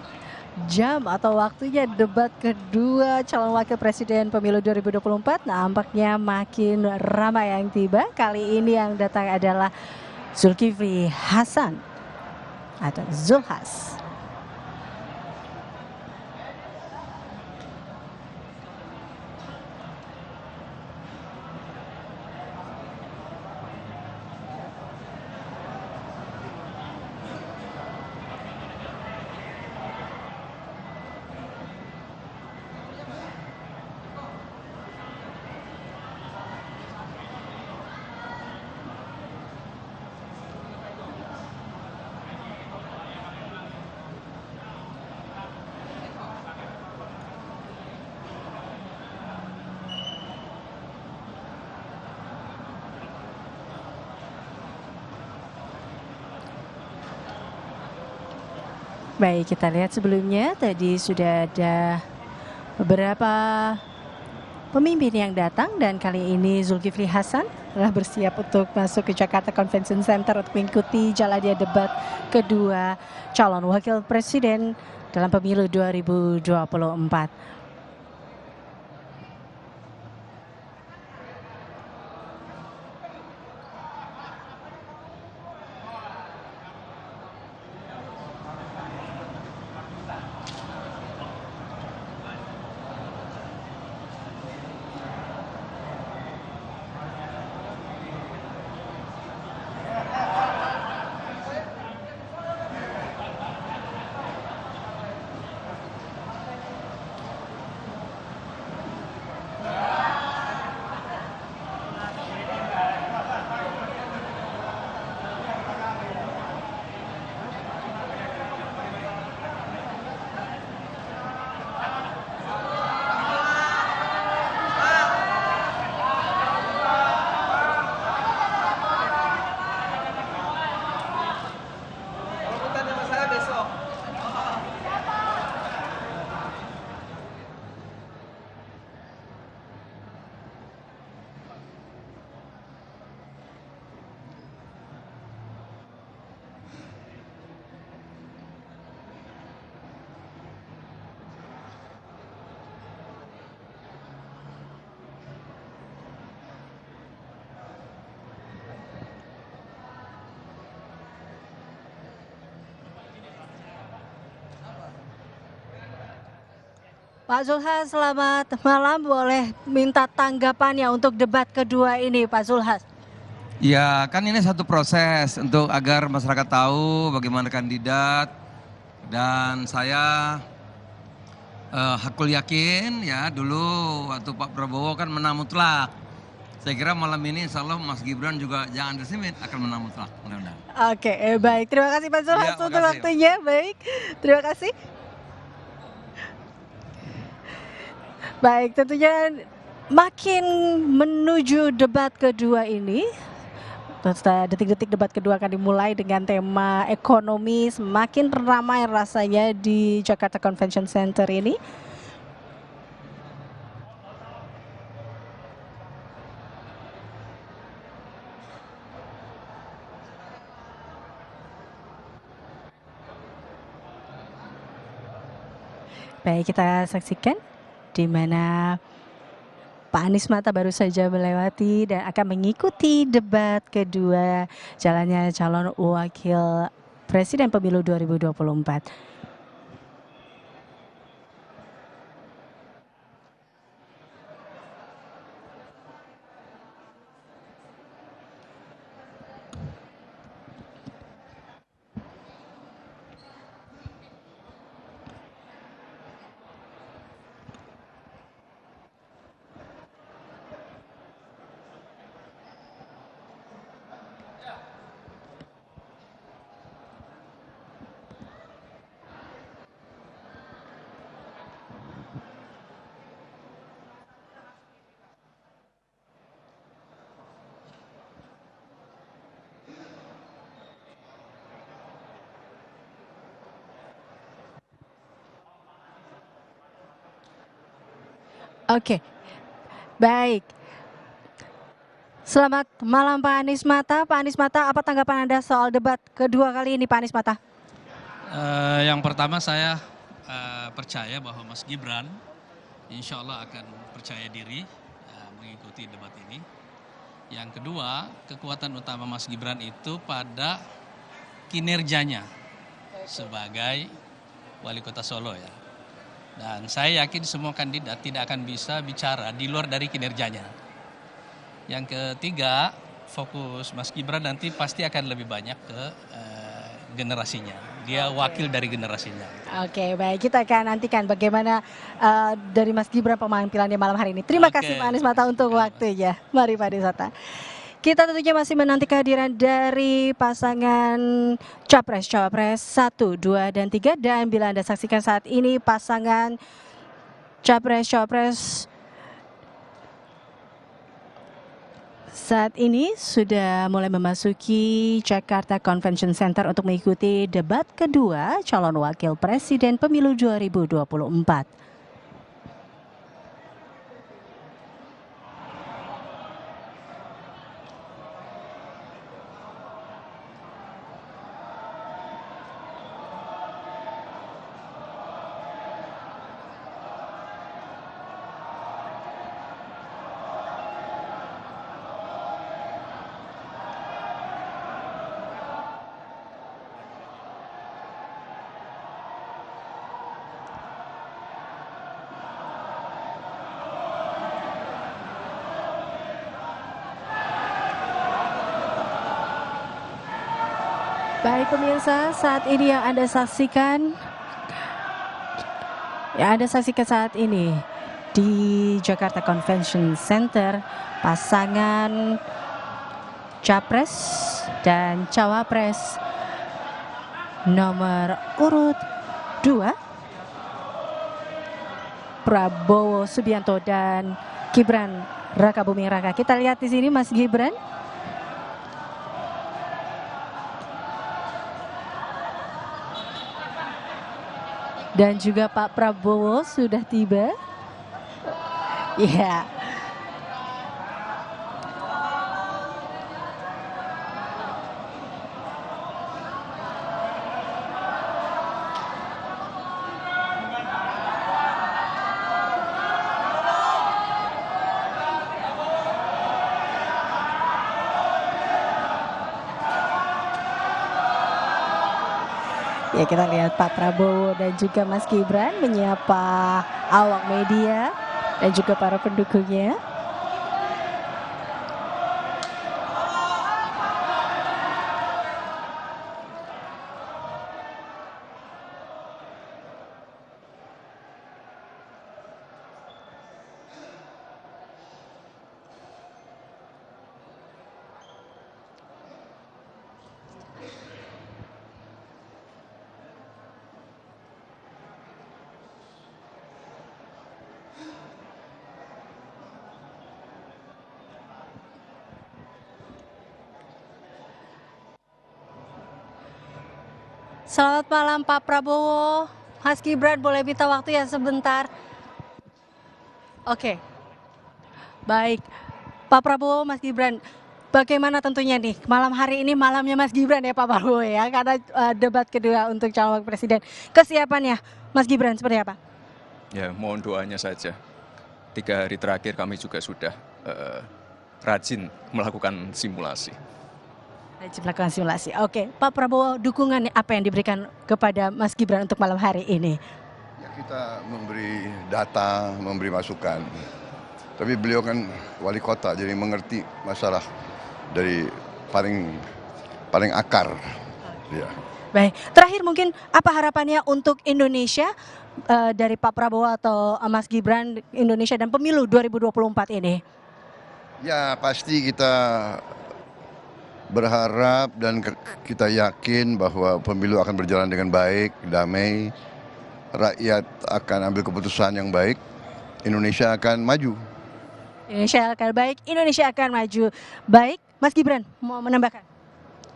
jam atau waktunya debat kedua calon wakil presiden pemilu 2024 nampaknya makin ramai yang tiba. Kali ini yang datang adalah Zulkifli Hasan atau Zulhas. Baik, kita lihat sebelumnya tadi sudah ada beberapa pemimpin yang datang dan kali ini Zulkifli Hasan telah bersiap untuk masuk ke Jakarta Convention Center untuk mengikuti jalannya debat kedua calon wakil presiden dalam pemilu 2024. Pak Zulhas, selamat malam. Boleh minta tanggapannya untuk debat kedua ini, Pak Zulhas? Ya, kan ini satu proses untuk agar masyarakat tahu bagaimana kandidat, dan saya hakul yakin ya dulu waktu Pak Prabowo kan menang mutlak. Saya kira malam ini insya Allah Mas Gibran juga jangan underestimate akan menang mutlak. Mudah-mudahan. Oke, baik. Terima kasih Pak Zulhas Ya, untuk makasih. waktunya. Baik, terima kasih. Baik, tentunya makin menuju debat kedua ini, detik-detik debat kedua akan dimulai dengan tema ekonomi. Semakin ramai rasanya di Jakarta Convention Center ini. Baik, kita saksikan di mana Pak Anies Mata baru saja melewati dan akan mengikuti debat kedua jalannya calon wakil presiden pemilu 2024. Oke, baik. Selamat malam Pak Anies Mata. Pak Anies Mata, apa tanggapan Anda soal debat kedua kali ini Pak Anies Mata? Yang pertama saya percaya bahwa Mas Gibran insya Allah akan percaya diri mengikuti debat ini. Yang kedua, kekuatan utama Mas Gibran itu pada kinerjanya sebagai wali kota Solo ya. Dan saya yakin semua kandidat tidak akan bisa bicara di luar dari kinerjanya. Yang ketiga, fokus Mas Gibran nanti pasti akan lebih banyak ke generasinya. Dia wakil dari generasinya. Oke, baik. Kita akan nantikan bagaimana dari Mas Gibran penampilannya malam hari ini. Terima kasih Pak Anies Mata untuk waktunya. Mari Pak Anies Mata. Kita tentunya masih menanti kehadiran dari pasangan Capres-Cawapres 1, 2, dan 3. Dan bila Anda saksikan saat ini pasangan Capres-Cawapres saat ini sudah mulai memasuki Jakarta Convention Center untuk mengikuti debat kedua calon wakil presiden pemilu 2024. Baik pemirsa, saat ini yang Anda saksikan saat ini di Jakarta Convention Center, pasangan Capres dan Cawapres nomor urut 2 Prabowo Subianto dan Gibran Rakabuming Raka. Kita lihat di sini Mas Gibran. Dan juga Pak Prabowo sudah tiba. Ya. Ya, kita lihat Pak Prabowo dan juga Mas Gibran menyapa awak media dan juga para pendukungnya. Selamat malam Pak Prabowo, Mas Gibran, boleh minta waktu ya sebentar? Oke, baik. Pak Prabowo, Mas Gibran, bagaimana tentunya nih malam hari ini malamnya Mas Gibran ya Pak Prabowo ya, karena debat kedua untuk calon wakil presiden. Kesiapannya Mas Gibran seperti apa? Ya, mohon doanya saja. 3 hari terakhir kami juga sudah rajin melakukan simulasi. Melakukan simulasi. Oke, Pak Prabowo, dukungan apa yang diberikan kepada Mas Gibran untuk malam hari ini? Ya, kita memberi data, memberi masukan. Tapi beliau kan wali kota, jadi mengerti masalah dari paling akar. Ya. Baik, terakhir mungkin apa harapannya untuk Indonesia dari Pak Prabowo atau Mas Gibran, Indonesia dan pemilu 2024 ini? Ya, pasti kita berharap dan kita yakin bahwa pemilu akan berjalan dengan baik, damai, rakyat akan ambil keputusan yang baik, Indonesia akan maju. Indonesia akan baik, Indonesia akan maju. Baik, Mas Gibran mau menambahkan?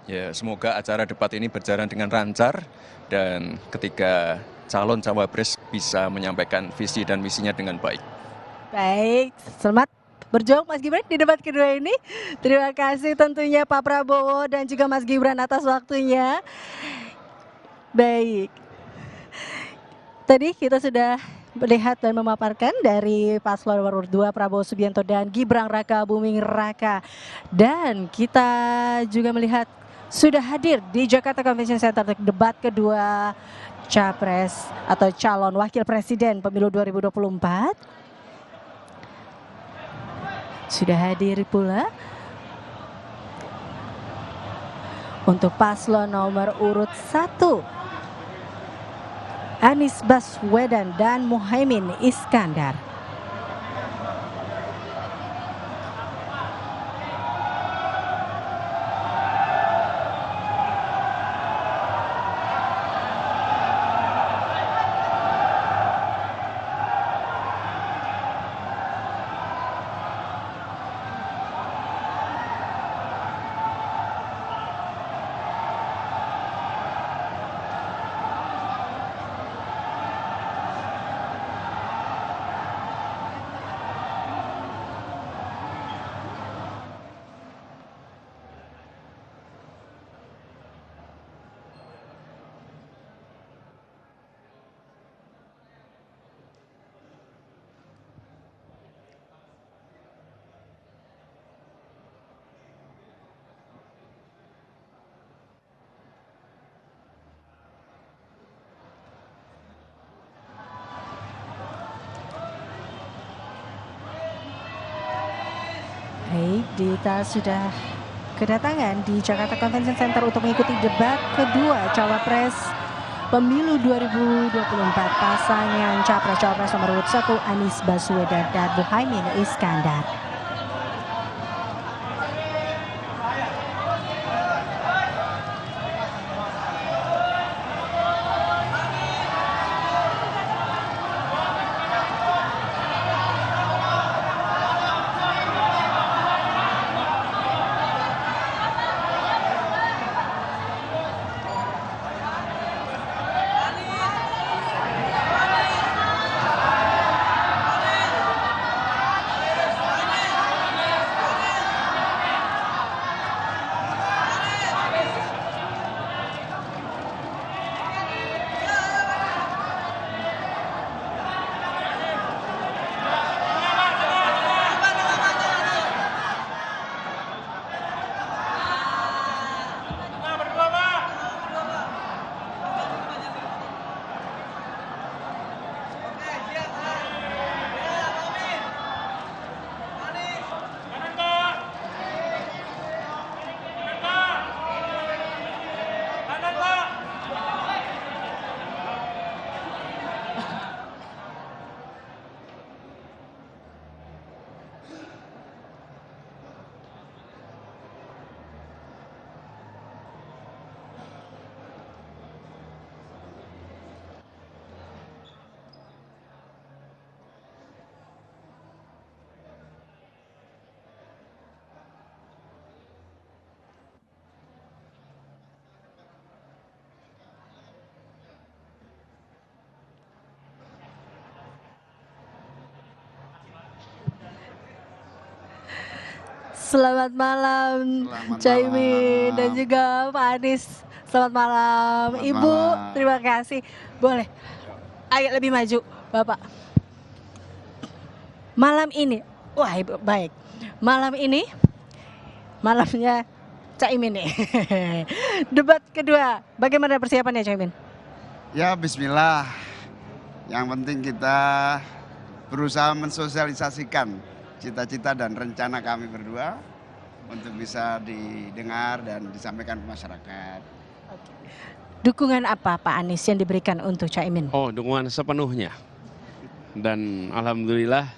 Ya, semoga acara debat ini berjalan dengan lancar dan ketika calon cawapres bisa menyampaikan visi dan misinya dengan baik. Baik, selamat berjuang Mas Gibran di debat kedua ini. Terima kasih tentunya Pak Prabowo dan juga Mas Gibran atas waktunya. Baik, tadi kita sudah melihat dan memaparkan dari paslon nomor 2 Prabowo Subianto dan Gibran Raka Buming Raka. Dan kita juga melihat sudah hadir di Jakarta Convention Center untuk debat kedua Capres atau calon wakil presiden pemilu 2024. Sudah hadir pula untuk paslon nomor urut 1 Anies Baswedan dan Muhaimin Iskandar. Baik, kita sudah kedatangan di Jakarta Convention Center untuk mengikuti debat kedua Cawapres Pemilu 2024 pasangan Capres-Cawapres nomor urut 1 Anies Baswedan dan Muhaimin Iskandar. Selamat malam Caimin dan juga Pak Anies. Selamat malam. Ibu, terima kasih. Boleh agak lebih maju Bapak. Malam ini, wah Ibu, baik. Malam ini, malamnya Caimin nih. Debat kedua, bagaimana persiapannya Caimin? Ya bismillah, yang penting kita berusaha mensosialisasikan cita-cita dan rencana kami berdua untuk bisa didengar dan disampaikan ke masyarakat. Dukungan apa Pak Anies yang diberikan untuk Caimin? Oh, dukungan sepenuhnya. Dan alhamdulillah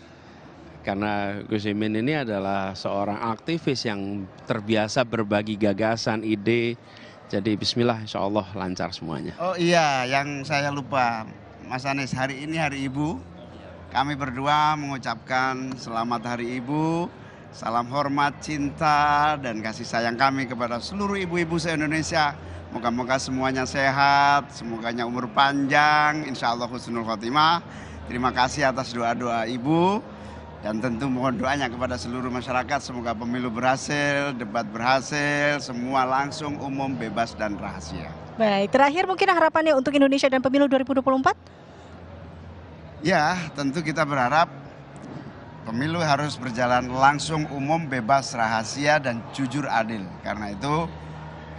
karena Gus Imin ini adalah seorang aktivis yang terbiasa berbagi gagasan, ide. Jadi bismillah insya Allah lancar semuanya. Oh iya, yang saya lupa Mas Anies, hari ini Hari Ibu. Kami berdua mengucapkan selamat Hari Ibu, salam hormat, cinta, dan kasih sayang kami kepada seluruh ibu-ibu se-Indonesia. Moga-moga semuanya sehat, semoganya umur panjang, insya Allah husnul khotimah. Terima kasih atas doa-doa Ibu, dan tentu mohon doanya kepada seluruh masyarakat. Semoga pemilu berhasil, debat berhasil, semua langsung, umum, bebas, dan rahasia. Baik, terakhir mungkin harapannya untuk Indonesia dan pemilu 2024? Ya, tentu kita berharap pemilu harus berjalan langsung, umum, bebas, rahasia, dan jujur adil. Karena itu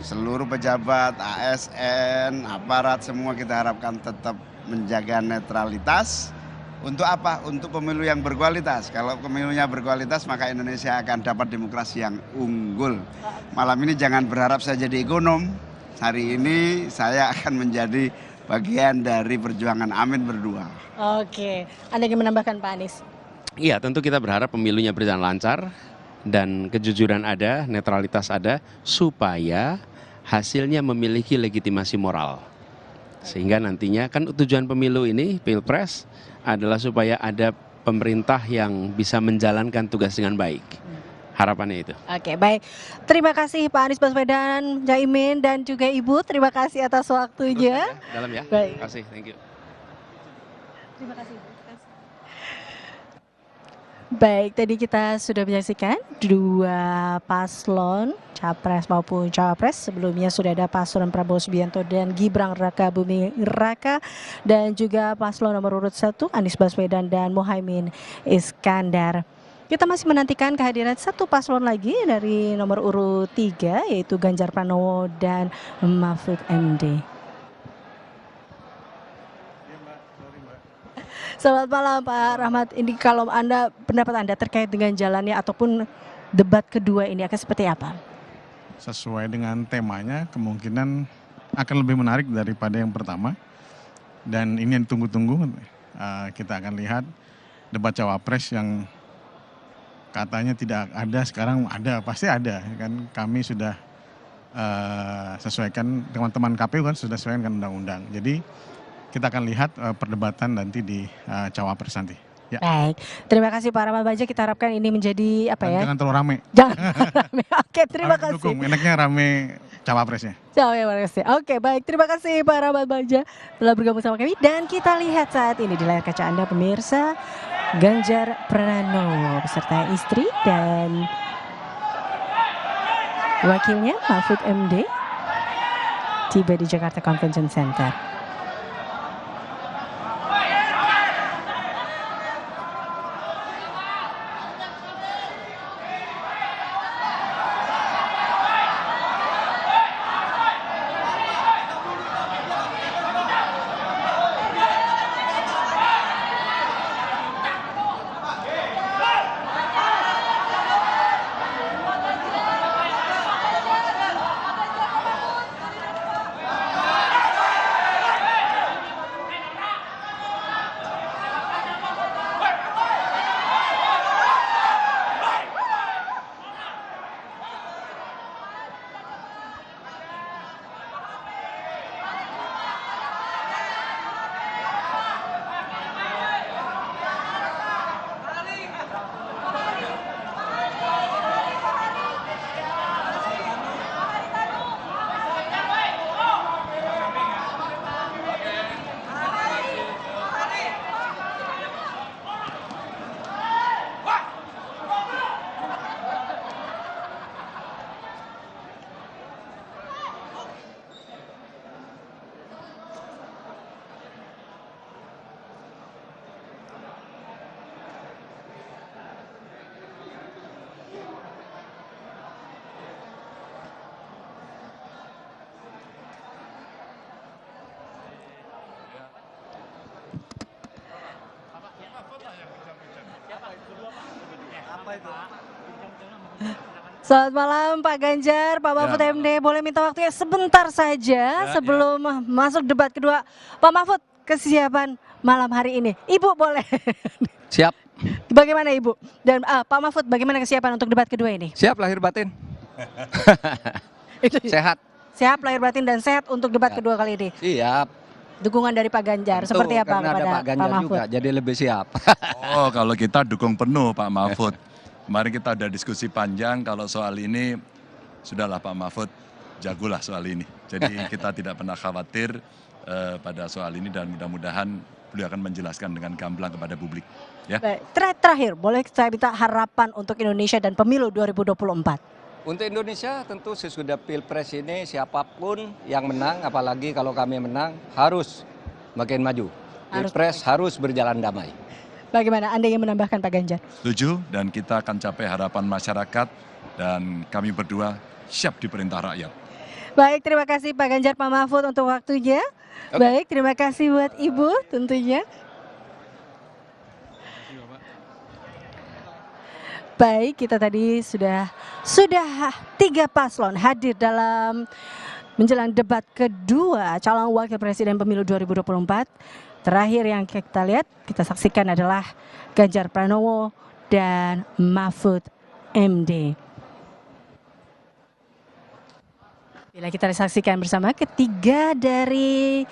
seluruh pejabat, ASN, aparat semua kita harapkan tetap menjaga netralitas. Untuk apa? Untuk pemilu yang berkualitas. Kalau pemilunya berkualitas maka Indonesia akan dapat demokrasi yang unggul. Malam ini jangan berharap saya jadi ekonom. Hari ini saya akan menjadi bagian dari perjuangan Amin berdua. Oke, Anda ingin menambahkan Pak Anies? Iya, tentu kita berharap pemilunya berjalan lancar dan kejujuran ada, netralitas ada, supaya hasilnya memiliki legitimasi moral. Sehingga nantinya kan tujuan pemilu ini, Pilpres, adalah supaya ada pemerintah yang bisa menjalankan tugas dengan baik. Harapannya itu. Oke, baik. Terima kasih Pak Anies Baswedan, Caimin, dan juga Ibu. Terima kasih atas waktunya. Dalam ya. Baik. Terima kasih, thank you. Terima kasih Ibu. Baik, tadi kita sudah menyaksikan dua paslon Capres maupun Cawapres. Sebelumnya sudah ada paslon Prabowo Subianto dan Gibran Raka Buming Raka, dan juga paslon nomor urut 1 Anies Baswedan dan Muhaimin Iskandar. Kita masih menantikan kehadiran satu paslon lagi dari nomor urut 3 yaitu Ganjar Pranowo dan Mahfud MD. Selamat malam Pak Rahmat. Ini kalau pendapat Anda terkait dengan jalannya ataupun debat kedua ini akan seperti apa? Sesuai dengan temanya kemungkinan akan lebih menarik daripada yang pertama. Dan ini yang ditunggu-tunggu. Kita akan lihat debat Cawapres yang katanya tidak ada, sekarang ada, pasti ada. Kan kami sudah sesuaikan, teman-teman KPU kan sudah sesuaikan dengan undang-undang. Jadi kita akan lihat perdebatan nanti di Cawapres nanti. Ya. Baik, terima kasih Pak Rahmat Bagja. Kita harapkan ini menjadi apa ya? Jangan terlalu rame. Jangan rame. Oke, terima kasih. Dukung, enaknya rame Cawapresnya. Oke, baik. Terima kasih Pak Rahmat Bagja telah bergabung sama kami. Dan kita lihat saat ini di layar kaca Anda pemirsa, Ganjar Pranowo beserta istri dan wakilnya Mahfud MD tiba di Jakarta Convention Center. Selamat malam Pak Ganjar, Pak Mahfud MD. Boleh minta waktunya sebentar saja sebelum masuk debat kedua. Pak Mahfud, kesiapan malam hari ini. Ibu boleh. Siap. Bagaimana Ibu? Dan Pak Mahfud, bagaimana kesiapan untuk debat kedua ini? Siap lahir batin. Sehat. Siap lahir batin dan sehat untuk debat kedua kali ini. Siap. Dukungan dari Pak Ganjar Tentu, seperti apa karena kepada ada Pak Ganjar Pak Mahfud? juga, jadi lebih siap. Oh, kalau kita dukung penuh Pak Mahfud. Kemarin kita ada diskusi panjang kalau soal ini, sudahlah Pak Mahfud, jagolah soal ini. Jadi kita tidak pernah khawatir pada soal ini dan mudah-mudahan beliau akan menjelaskan dengan gamblang kepada publik. Ya. Baik, terakhir boleh saya minta harapan untuk Indonesia dan pemilu 2024? Untuk Indonesia tentu sesudah Pilpres ini siapapun yang menang, apalagi kalau kami menang, harus makin maju. Pilpres harus berjalan damai. Bagaimana Anda yang menambahkan Pak Ganjar? Setuju dan kita akan capai harapan masyarakat dan kami berdua siap diperintah rakyat. Baik, terima kasih Pak Ganjar, Pak Mahfud untuk waktunya. Baik, terima kasih buat Ibu tentunya. Baik, kita tadi sudah 3 paslon hadir dalam menjelang debat kedua calon wakil presiden pemilu 2024. Terakhir yang kita lihat, kita saksikan adalah Ganjar Pranowo dan Mahfud MD. Bila kita saksikan bersama ketiga dari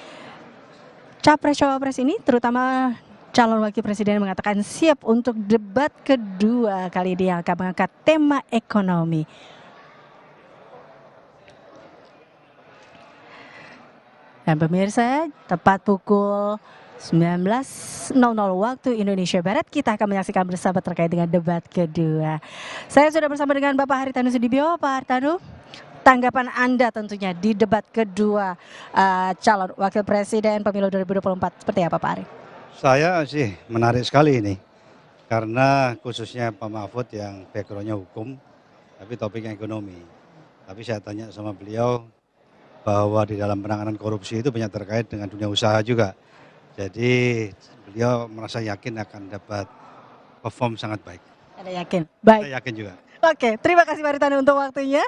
capres-cawapres ini, terutama calon wakil presiden mengatakan siap untuk debat kedua kali ini yang akan mengangkat tema ekonomi. Dan pemirsa, tepat pukul 19.00 waktu Indonesia Barat, kita akan menyaksikan bersama terkait dengan debat kedua. Saya sudah bersama dengan Bapak Haritanu Sudibyo. Pak Haritanu, tanggapan Anda tentunya di debat kedua calon wakil presiden pemilu 2024 seperti apa Pak Ari? Saya sih menarik sekali ini, karena khususnya Pak Mahfud yang backgroundnya hukum, tapi topiknya ekonomi. Tapi saya tanya sama beliau bahwa di dalam penanganan korupsi itu banyak terkait dengan dunia usaha juga. Jadi beliau merasa yakin akan dapat perform sangat baik. Anda yakin? Baik. Saya yakin juga. Oke, terima kasih Pak Haritanu untuk waktunya.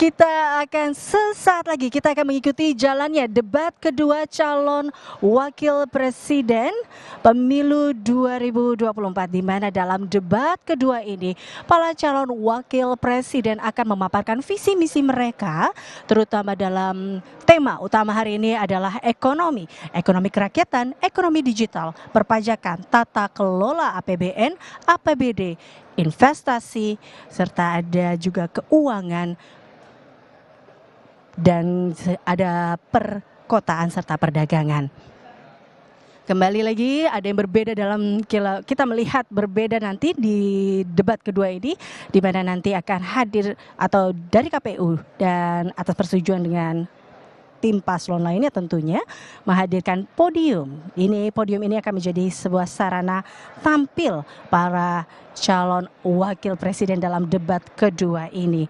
Kita akan sesaat lagi, kita akan mengikuti jalannya debat kedua calon wakil presiden pemilu 2024, di mana dalam debat kedua ini para calon wakil presiden akan memaparkan visi misi mereka, terutama dalam tema utama hari ini adalah ekonomi kerakyatan, ekonomi digital, perpajakan, tata kelola APBN, APBD, investasi, serta ada juga keuangan, dan ada perkotaan serta perdagangan. Kembali lagi ada yang berbeda dalam kita melihat berbeda nanti di debat kedua ini, di mana nanti akan hadir atau dari KPU dan atas persetujuan dengan tim paslon lainnya tentunya menghadirkan podium. Podium ini akan menjadi sebuah sarana tampil para calon wakil presiden dalam debat kedua ini.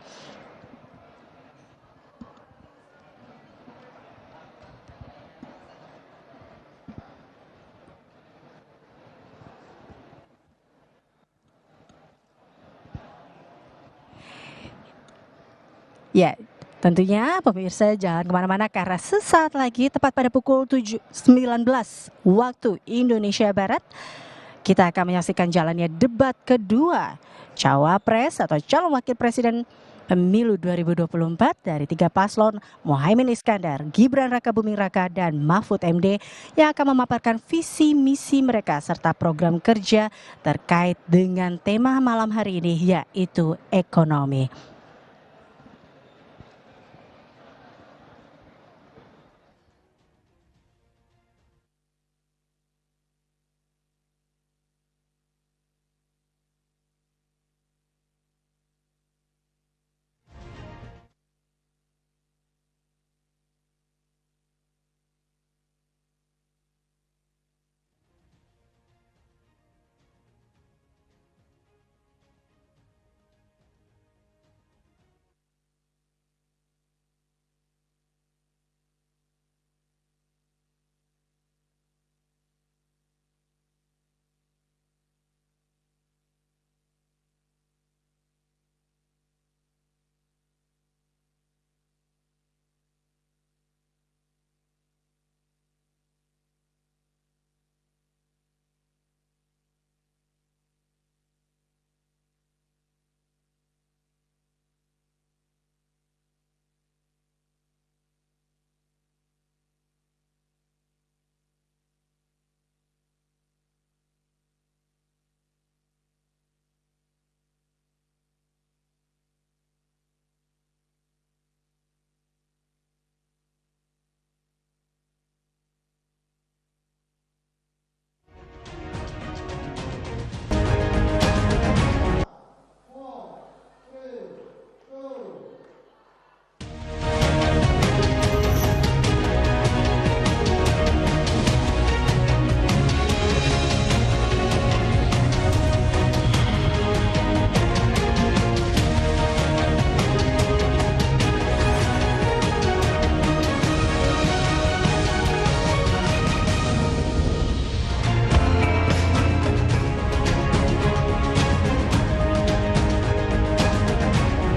Ya, tentunya pemirsa jangan kemana-mana karena sesaat lagi tepat pada pukul 19 waktu Indonesia Barat, kita akan menyaksikan jalannya debat kedua cawapres atau calon wakil presiden pemilu 2024 dari 3 paslon Muhaimin Iskandar, Gibran Rakabuming Raka, dan Mahfud MD yang akan memaparkan visi misi mereka serta program kerja terkait dengan tema malam hari ini yaitu ekonomi.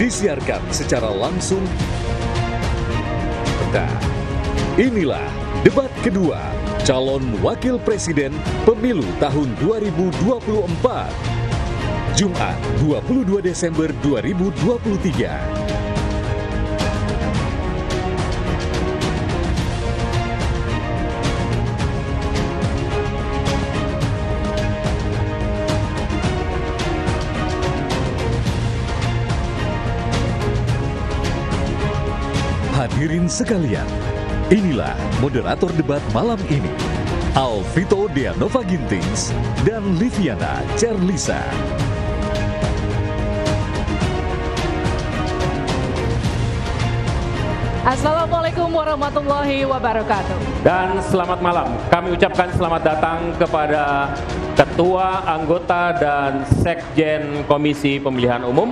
disiarkan secara langsung. Nah, inilah debat kedua calon wakil presiden pemilu tahun 2024. Jumat 22 Desember 2023. Hadirin sekalian, inilah moderator debat malam ini, Alvito Deanova Gintings dan Liviana Cerlisa. Assalamualaikum warahmatullahi wabarakatuh. Dan selamat malam. Kami ucapkan selamat datang kepada Ketua, Anggota, dan Sekjen Komisi Pemilihan Umum.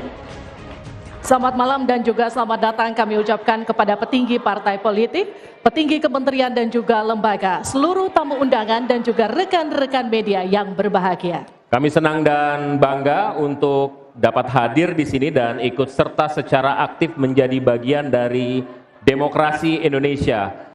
Selamat malam dan juga selamat datang kami ucapkan kepada petinggi partai politik, petinggi kementerian dan juga lembaga, seluruh tamu undangan dan juga rekan-rekan media yang berbahagia. Kami senang dan bangga untuk dapat hadir di sini dan ikut serta secara aktif menjadi bagian dari demokrasi Indonesia.